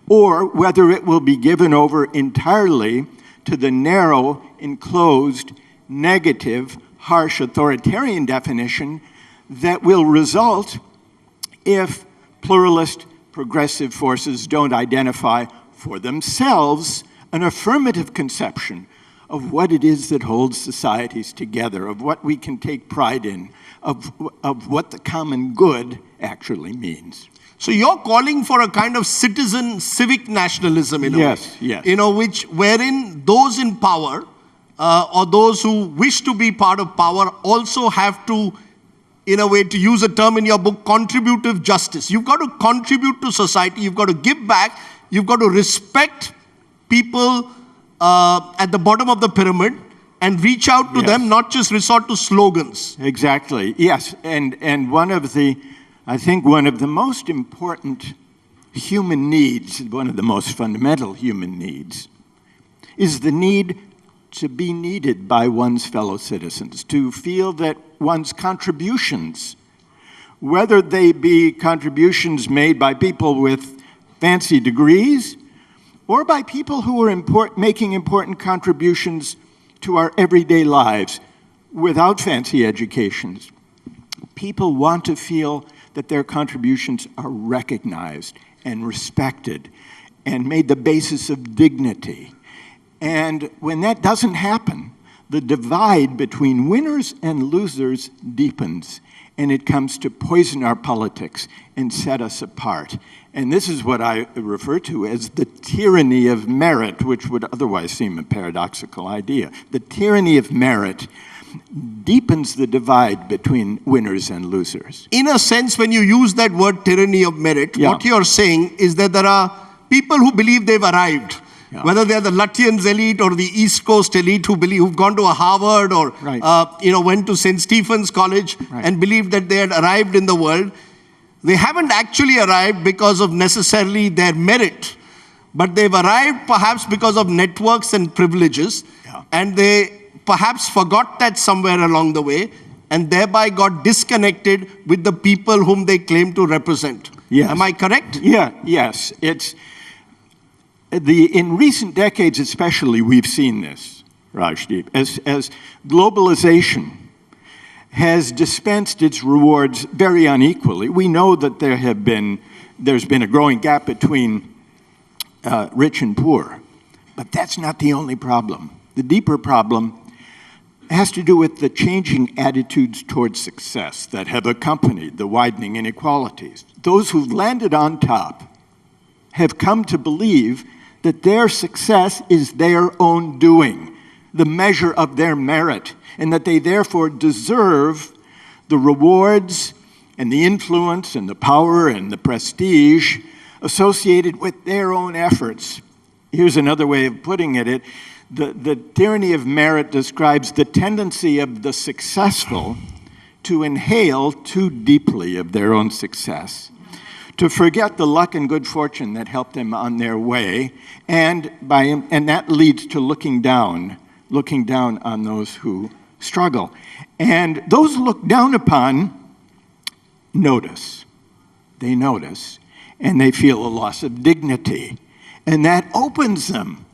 Or whether it will be given over entirely to the narrow, enclosed, negative, harsh authoritarian definition that will result if pluralist progressive forces don't identify for themselves an affirmative conception of what it is that holds societies together, of what we can take pride in, of what the common good actually means. So you're calling for a kind of citizen civic nationalism in a way. Yes. Wherein those in power or those who wish to be part of power also have to, in a way, to use a term in your book, contributive justice. You've got to contribute to society, you've got to give back, you've got to respect people at the bottom of the pyramid and reach out to them, not just resort to slogans. Exactly, yes. And one of the most important human needs, one of the most fundamental human needs, is the need to be needed by one's fellow citizens, to feel that one's contributions, whether they be contributions made by people with fancy degrees or by people who are making important contributions to our everyday lives without fancy educations. People want to feel that their contributions are recognized and respected and made the basis of dignity. And when that doesn't happen, the divide between winners and losers deepens, and it comes to poison our politics and set us apart. And this is what I refer to as the tyranny of merit, which would otherwise seem a paradoxical idea. The tyranny of merit deepens the divide between winners and losers. In a sense, when you use that word tyranny of merit, what you're saying is that there are people who believe they've arrived. Yeah. Whether they're the Lutyens elite or the East Coast elite who've gone to a Harvard or went to St. Stephen's College and believed that they had arrived in the world, they haven't actually arrived because of necessarily their merit, but they've arrived perhaps because of networks and privileges, and they perhaps forgot that somewhere along the way and thereby got disconnected with the people whom they claim to represent. Yes. Am I correct? Yeah, yes. In recent decades especially, we've seen this, Rajdeep, as globalization has dispensed its rewards very unequally. We know that there's been a growing gap between rich and poor, but that's not the only problem. The deeper problem has to do with the changing attitudes towards success that have accompanied the widening inequalities. Those who've landed on top have come to believe that their success is their own doing, the measure of their merit, and that they therefore deserve the rewards and the influence and the power and the prestige associated with their own efforts. Here's another way of putting it. The tyranny of merit describes the tendency of the successful to inhale too deeply of their own success, to forget the luck and good fortune that helped them on their way, and that leads to looking down on those who struggle. And those looked down upon notice. They notice, and they feel a loss of dignity. And that opens them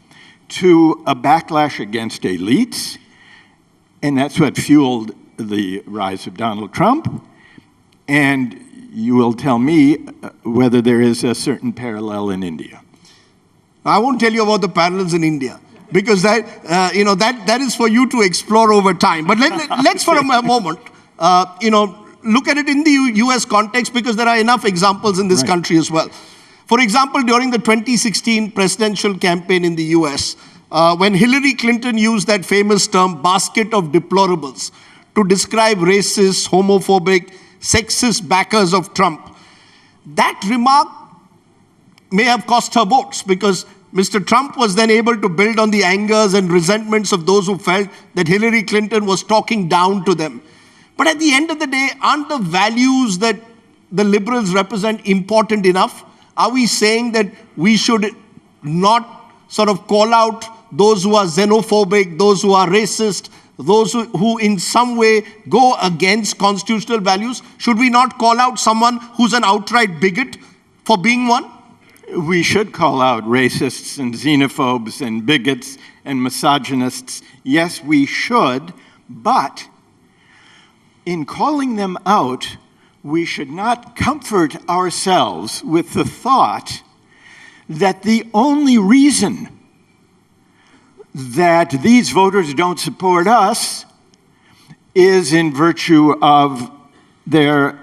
to a backlash against elites, and that's what fueled the rise of Donald Trump. And you will tell me whether there is a certain parallel in India. I won't tell you about the parallels in India, because that is for you to explore over time. But let's for a moment, look at it in the US context, because there are enough examples in this country as well. For example, during the 2016 presidential campaign in the US, when Hillary Clinton used that famous term, basket of deplorables, to describe racist, homophobic, sexist backers of Trump, that remark may have cost her votes, because Mr. Trump was then able to build on the angers and resentments of those who felt that Hillary Clinton was talking down to them. But at the end of the day, aren't the values that the liberals represent important enough? Are we saying that we should not sort of call out those who are xenophobic, those who are racist, those who in some way go against constitutional values? Should we not call out someone who's an outright bigot for being one? We should call out racists and xenophobes and bigots and misogynists. Yes, we should, but in calling them out, we should not comfort ourselves with the thought that the only reason that these voters don't support us is in virtue of their,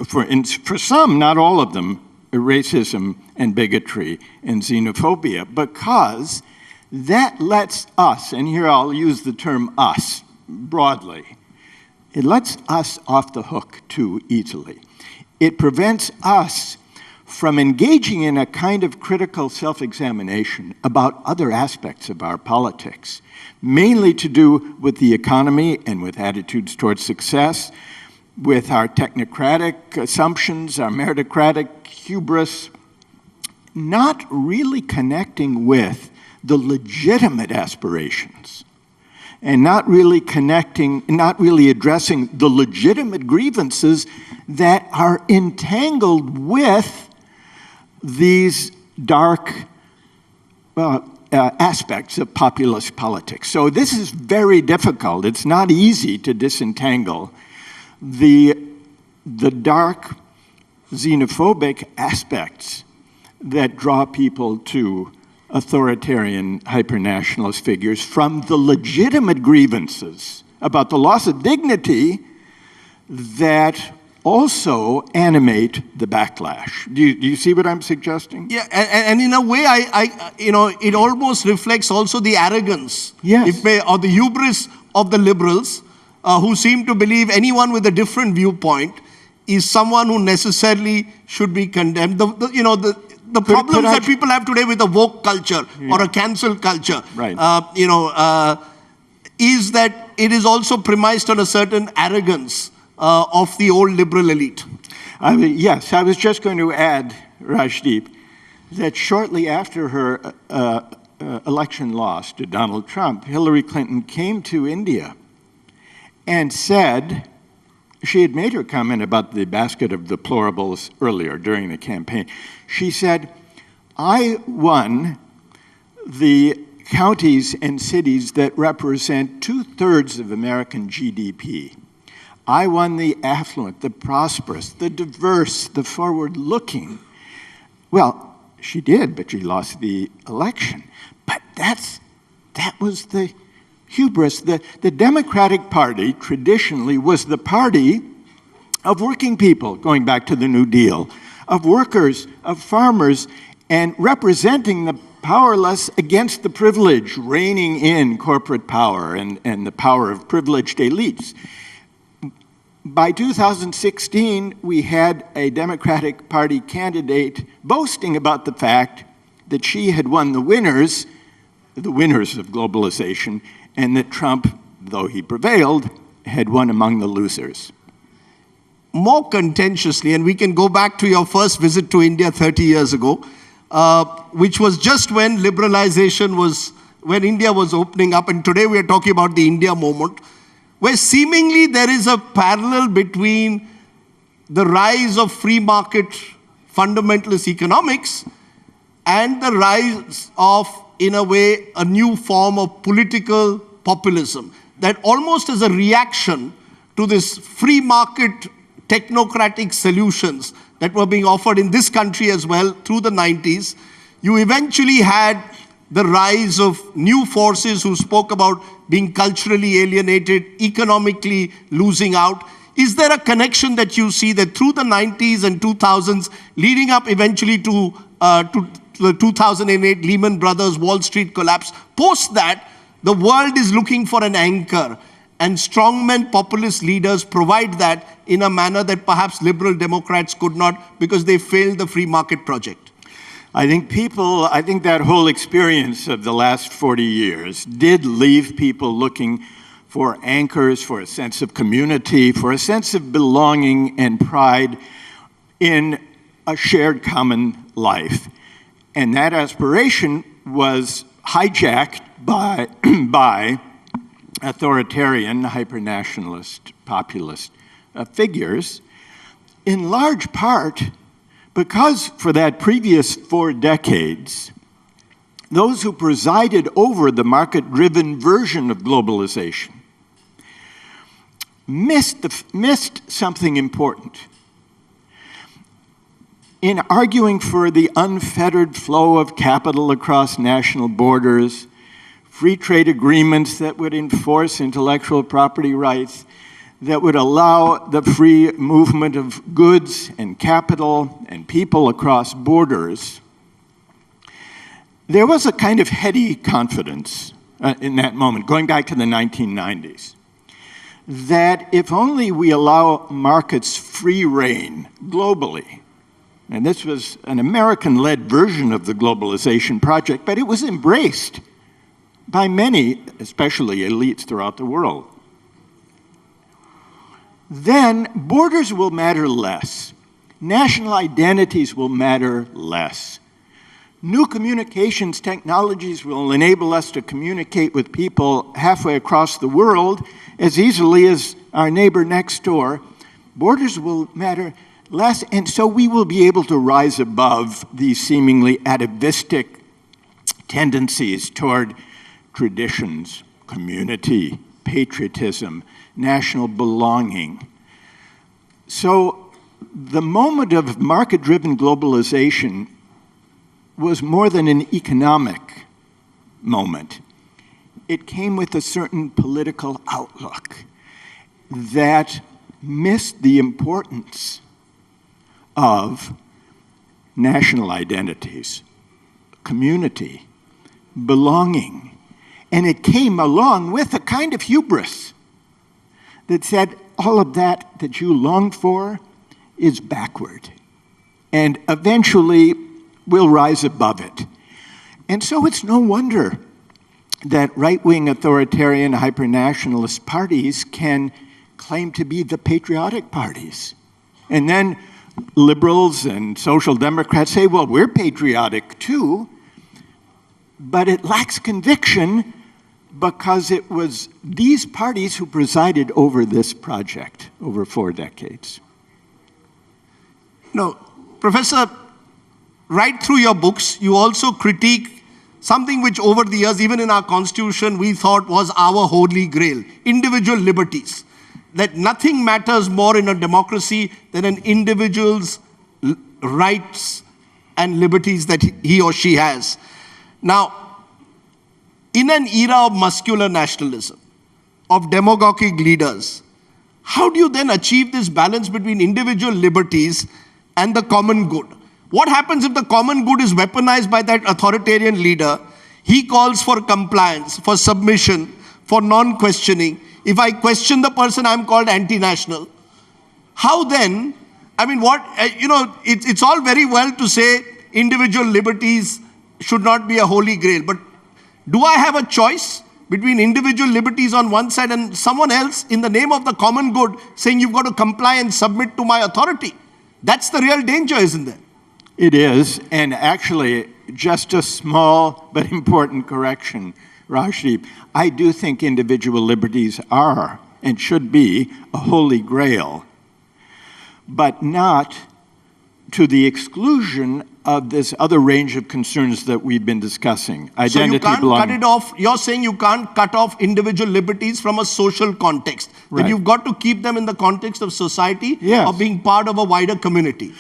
for some, not all of them, racism and bigotry and xenophobia, because that lets us, and here I'll use the term us broadly, it lets us off the hook too easily. It prevents us from engaging in a kind of critical self-examination about other aspects of our politics, mainly to do with the economy and with attitudes towards success, with our technocratic assumptions, our meritocratic hubris, not really connecting with the legitimate aspirations, and not really addressing the legitimate grievances that are entangled with these dark aspects of populist politics. So this is very difficult. It's not easy to disentangle the dark xenophobic aspects that draw people to authoritarian hyper-nationalist figures from the legitimate grievances about the loss of dignity that also animate the backlash. Do you see what I'm suggesting? Yeah, and in a way, it almost reflects also the arrogance, or the hubris of the liberals, who seem to believe anyone with a different viewpoint is someone who necessarily should be condemned. The problems that people have today with a woke culture or a cancel culture, is that it is also premised on a certain arrogance of the old liberal elite. Yes, I was just going to add, Rajdeep, that shortly after her election loss to Donald Trump, Hillary Clinton came to India and said, she had made her comment about the basket of deplorables earlier during the campaign. She said, I won the counties and cities that represent 2/3 of American GDP. I won the affluent, the prosperous, the diverse, the forward-looking. Well, she did, but she lost the election. But that was the hubris. The Democratic Party traditionally was the party of working people, going back to the New Deal, of workers, of farmers, and representing the powerless against the privileged, reining in corporate power and the power of privileged elites. By 2016, we had a Democratic Party candidate boasting about the fact that she had won the winners of globalization, and that Trump, though he prevailed, had won among the losers. More contentiously, and we can go back to your first visit to India 30 years ago, which was just when liberalization was, when India was opening up, and today we are talking about the India moment, where seemingly there is a parallel between the rise of free market fundamentalist economics and the rise of, in a way, a new form of political populism, that almost as a reaction to this free market technocratic solutions that were being offered in this country as well through the 90s, you eventually had the rise of new forces who spoke about being culturally alienated, economically losing out. Is there a connection that you see that through the 90s and 2000s, leading up eventually to the 2008 Lehman Brothers Wall Street collapse, post that, the world is looking for an anchor, and strongmen populist leaders provide that in a manner that perhaps liberal Democrats could not because they failed the free market project? I think that whole experience of the last 40 years did leave people looking for anchors, for a sense of community, for a sense of belonging and pride in a shared common life. And that aspiration was hijacked by authoritarian, hyper-nationalist, populist figures, in large part because for that previous 4 decades, those who presided over the market-driven version of globalization missed something important. In arguing for the unfettered flow of capital across national borders, free trade agreements that would enforce intellectual property rights, that would allow the free movement of goods and capital and people across borders, there was a kind of heady confidence in that moment, going back to the 1990s, that if only we allow markets free rein globally, and this was an American-led version of the globalization project, but it was embraced by many, especially elites throughout the world, then borders will matter less. National identities will matter less. New communications technologies will enable us to communicate with people halfway across the world as easily as our neighbor next door. Borders will matter less, and so we will be able to rise above these seemingly atavistic tendencies toward traditions, community, patriotism, national belonging. So the moment of market-driven globalization was more than an economic moment. It came with a certain political outlook that missed the importance of national identities, community, belonging. And it came along with a kind of hubris that said all of that you longed for is backward, and eventually we'll rise above it. And so it's no wonder that right-wing authoritarian hyper-nationalist parties can claim to be the patriotic parties. And then liberals and social democrats say, well, we're patriotic too, but it lacks conviction because it was these parties who presided over this project over 4 decades. No, Professor, right through your books, you also critique something which over the years, even in our constitution, we thought was our holy grail, individual liberties. That nothing matters more in a democracy than an individual's rights and liberties that he or she has. Now, in an era of muscular nationalism, of demagogic leaders, how do you then achieve this balance between individual liberties and the common good? What happens if the common good is weaponized by that authoritarian leader? He calls for compliance, for submission, for non-questioning. If I question the person, I'm called anti-national. How then, I mean, it's all very well to say individual liberties should not be a holy grail, but do I have a choice between individual liberties on one side and someone else in the name of the common good saying you've got to comply and submit to my authority? That's the real danger, isn't there? It is, and actually, just a small but important correction, Rajdeep. I do think individual liberties are and should be a holy grail, but not to the exclusion of this other range of concerns that we've been discussing. So you can't cut it off. You're saying you can't cut off individual liberties from a social context. Right. That you've got to keep them in the context of society, yes, or being part of a wider community.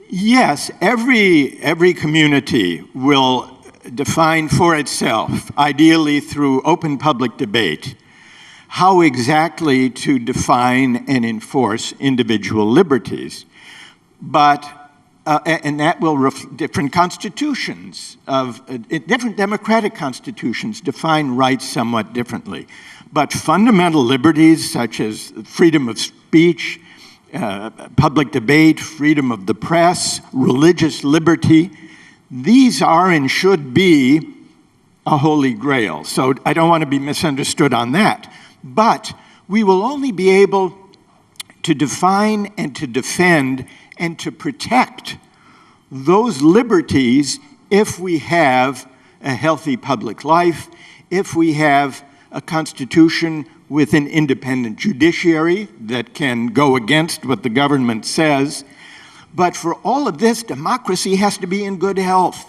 Yes, every community will define for itself, ideally through open public debate, how exactly to define and enforce individual liberties. But and that will reflect different constitutions different democratic constitutions define rights somewhat differently. But fundamental liberties such as freedom of speech, public debate, freedom of the press, religious liberty, these are and should be a holy grail. So I don't want to be misunderstood on that. But we will only be able to define and to defend and to protect those liberties if we have a healthy public life, if we have a constitution with an independent judiciary that can go against what the government says. But for all of this, democracy has to be in good health.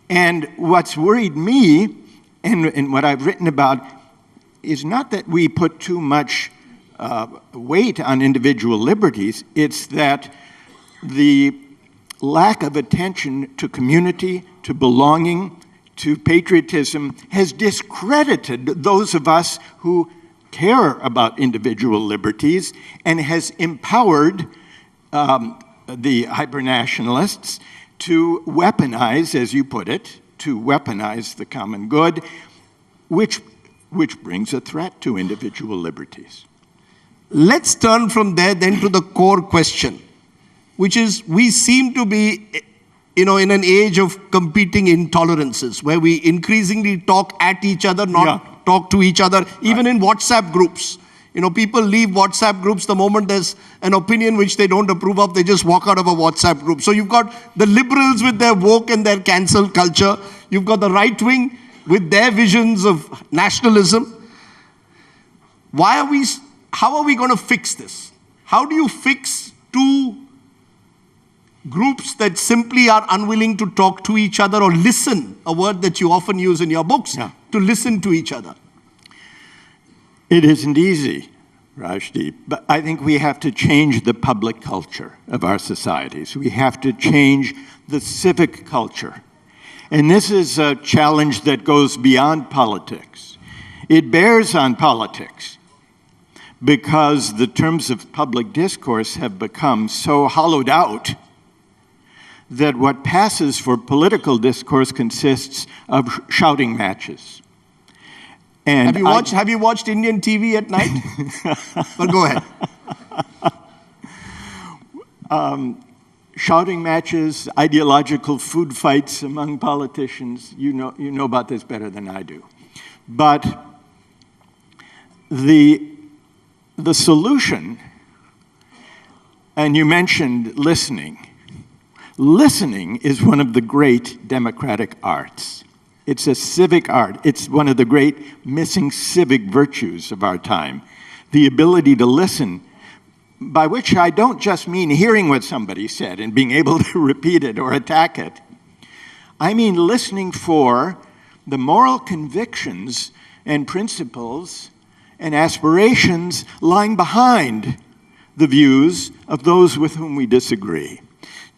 And what's worried me, and what I've written about, is not that we put too much weight on individual liberties, it's that the lack of attention to community, to belonging, to patriotism has discredited those of us who care about individual liberties and has empowered the hyper-nationalists to weaponize, as you put it, to weaponize the common good, which brings a threat to individual liberties. Let's turn from there then to the core question, which is we seem to be, in an age of competing intolerances, where we increasingly talk at each other, not talk to each other, even in WhatsApp groups. People leave WhatsApp groups the moment there's an opinion which they don't approve of, they just walk out of a WhatsApp group. So you've got the liberals with their woke and their cancel culture. You've got the right wing with their visions of nationalism. How are we going to fix this? How do you fix two groups that simply are unwilling to talk to each other or listen, a word that you often use in your books, to listen to each other? It isn't easy, Rajdeep, but I think we have to change the public culture of our societies. We have to change the civic culture. And this is a challenge that goes beyond politics. It bears on politics because the terms of public discourse have become so hollowed out that what passes for political discourse consists of shouting matches. And have you watched Indian TV at night? Well, go ahead. Shouting matches, ideological food fights among politicians. You know about this better than I do. But the solution, and you mentioned listening. Listening is one of the great democratic arts. It's a civic art. It's one of the great missing civic virtues of our time. The ability to listen, by which I don't just mean hearing what somebody said and being able to repeat it or attack it. I mean listening for the moral convictions and principles and aspirations lying behind the views of those with whom we disagree.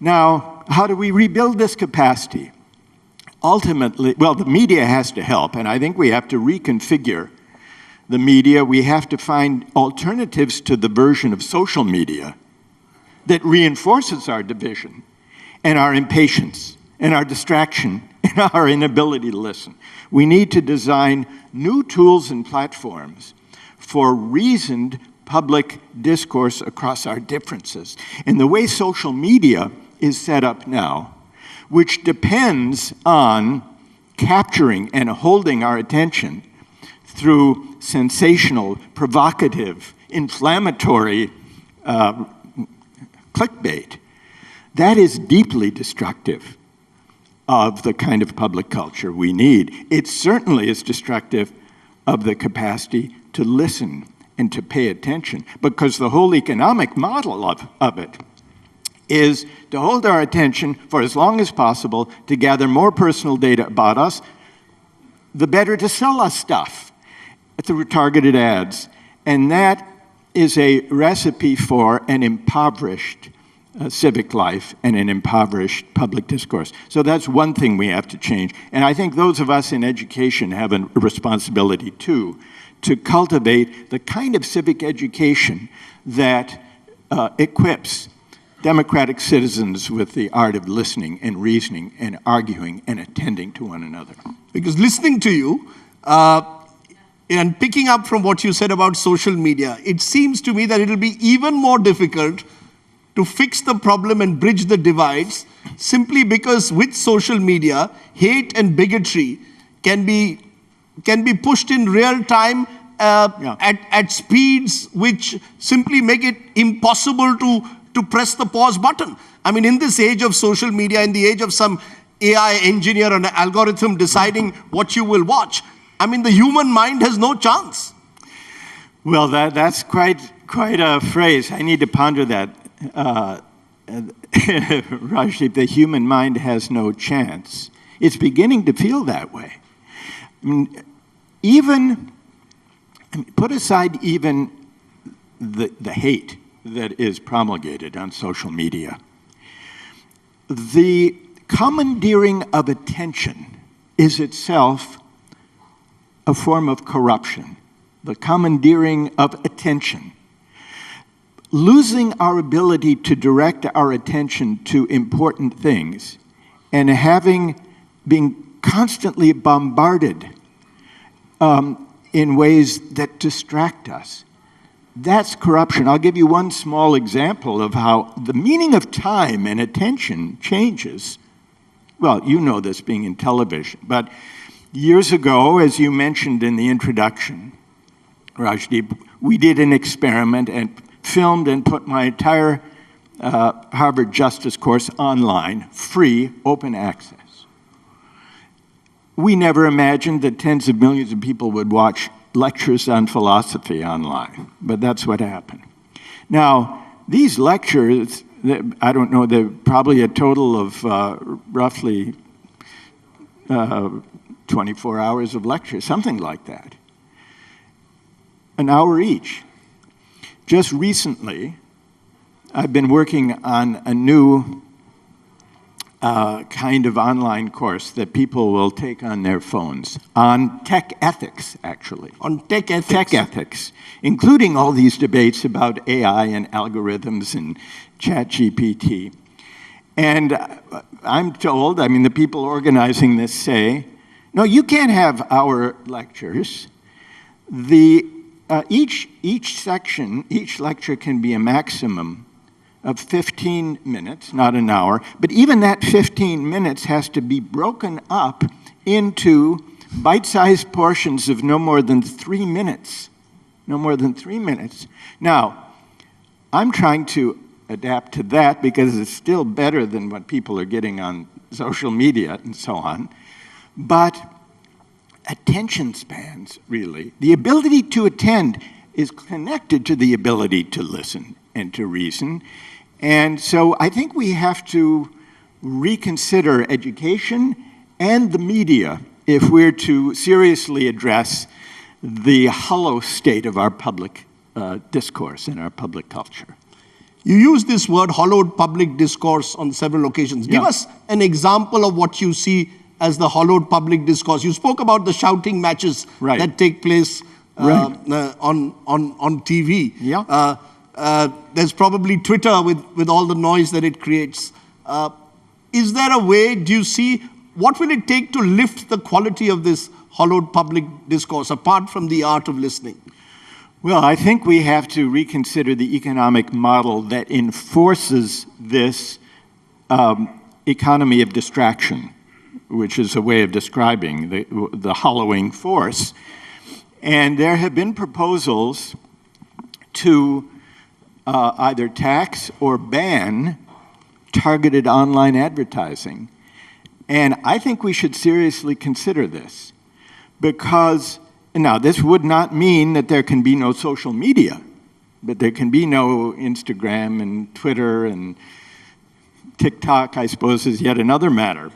Now, how do we rebuild this capacity? Ultimately, well, the media has to help, and I think we have to reconfigure the media. We have to find alternatives to the version of social media that reinforces our division and our impatience and our distraction and our inability to listen. We need to design new tools and platforms for reasoned public discourse across our differences. And the way social media is set up now, which depends on capturing and holding our attention through sensational, provocative, inflammatory clickbait, that is deeply destructive of the kind of public culture we need. It certainly is destructive of the capacity to listen and to pay attention, because the whole economic model of it is to hold our attention for as long as possible, to gather more personal data about us, the better to sell us stuff through targeted ads. And that is a recipe for an impoverished civic life and an impoverished public discourse. So that's one thing we have to change. And I think those of us in education have a responsibility too, to cultivate the kind of civic education that equips democratic citizens with the art of listening and reasoning and arguing and attending to one another. Because listening to you, and picking up from what you said about social media, it seems to me that it'll be even more difficult to fix the problem and bridge the divides, simply because with social media, hate and bigotry can be pushed in real time at speeds which simply make it impossible to press the pause button. I mean, in this age of social media, in the age of some AI engineer or an algorithm deciding what you will watch, I mean, the human mind has no chance. Well, that's quite a phrase. I need to ponder that. Rajdeep, the human mind has no chance. It's beginning to feel that way. I mean, put aside even the hate that is promulgated on social media. The commandeering of attention is itself a form of corruption. The commandeering of attention. Losing our ability to direct our attention to important things and being constantly bombarded in ways that distract us. That's corruption. I'll give you one small example of how the meaning of time and attention changes. Well, you know this being in television, but years ago, as you mentioned in the introduction, Rajdeep, we did an experiment and filmed and put my entire Harvard Justice course online, free, open access. We never imagined that tens of millions of people would watch lectures on philosophy online, but that's what happened. Now, these lectures, I don't know, they're probably a total of roughly 24 hours of lectures, something like that. An hour each. Just recently, I've been working on a new kind of online course that people will take on their phones, on tech ethics, actually. On tech ethics? Tech ethics, including all these debates about AI and algorithms and ChatGPT. And I'm told, I mean, the people organizing this say, no, you can't have our lectures. Each section, each lecture can be a maximum of 15 minutes, not an hour, but even that 15 minutes has to be broken up into bite-sized portions of no more than 3 minutes. No more than 3 minutes. Now, I'm trying to adapt to that because it's still better than what people are getting on social media and so on. But attention spans, really. The ability to attend is connected to the ability to listen and to reason. And so I think we have to reconsider education and the media if we're to seriously address the hollow state of our public discourse and our public culture. You use this word, hollowed public discourse, on several occasions. Give us an example of what you see as the hollowed public discourse. You spoke about the shouting matches that take place on TV. There's probably Twitter with all the noise that it creates. Is there a way, do you see, what will it take to lift the quality of this hollowed public discourse, apart from the art of listening? Well, I think we have to reconsider the economic model that enforces this economy of distraction, which is a way of describing the hollowing force. And there have been proposals to either tax or ban targeted online advertising. And I think we should seriously consider this, because now this would not mean that there can be no social media, but there can be no Instagram and Twitter, and TikTok, I suppose, is yet another matter.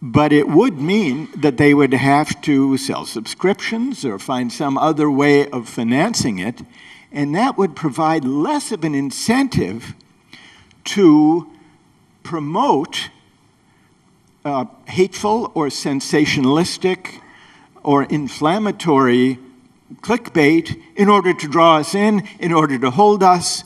But it would mean that they would have to sell subscriptions or find some other way of financing it, and that would provide less of an incentive to promote hateful or sensationalistic or inflammatory clickbait in order to draw us in order to hold us.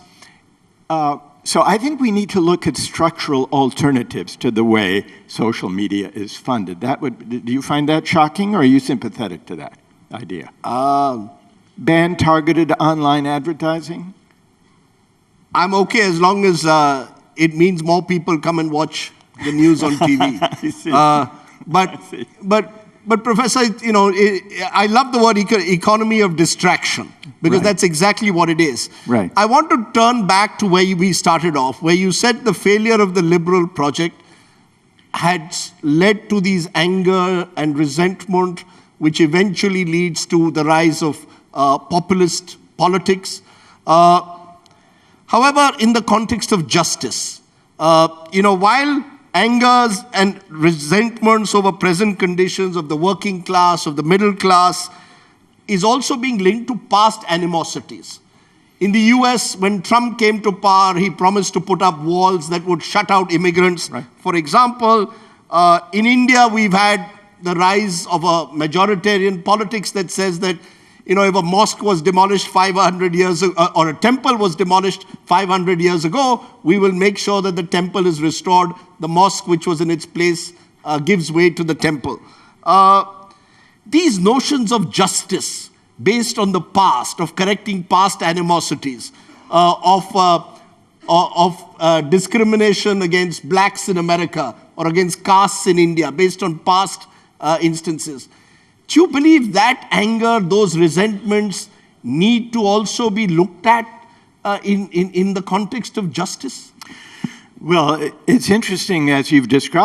So I think we need to look at structural alternatives to the way social media is funded. Do you find that shocking, or are you sympathetic to that idea? Ban targeted online advertising? I'm okay as long as it means more people come and watch the news on TV. But Professor, you know, I love the word economy of distraction, because that's exactly what it is. Right. I want to turn back to where we started off, where you said the failure of the liberal project had led to these anger and resentment, which eventually leads to the rise of populist politics. However, in the context of justice, you know, while angers and resentments over present conditions of the working class, of the middle class, is also being linked to past animosities. In the US, when Trump came to power, he promised to put up walls that would shut out immigrants. For example, in India, we've had the rise of a majoritarian politics that says that, you know, if a mosque was demolished 500 years ago, or a temple was demolished 500 years ago, we will make sure that the temple is restored. The mosque, which was in its place, gives way to the temple. These notions of justice based on the past, of correcting past animosities, of discrimination against blacks in America or against castes in India based on past instances. Do you believe that anger, those resentments, need to also be looked at in the context of justice? Well, it's interesting, as you've described,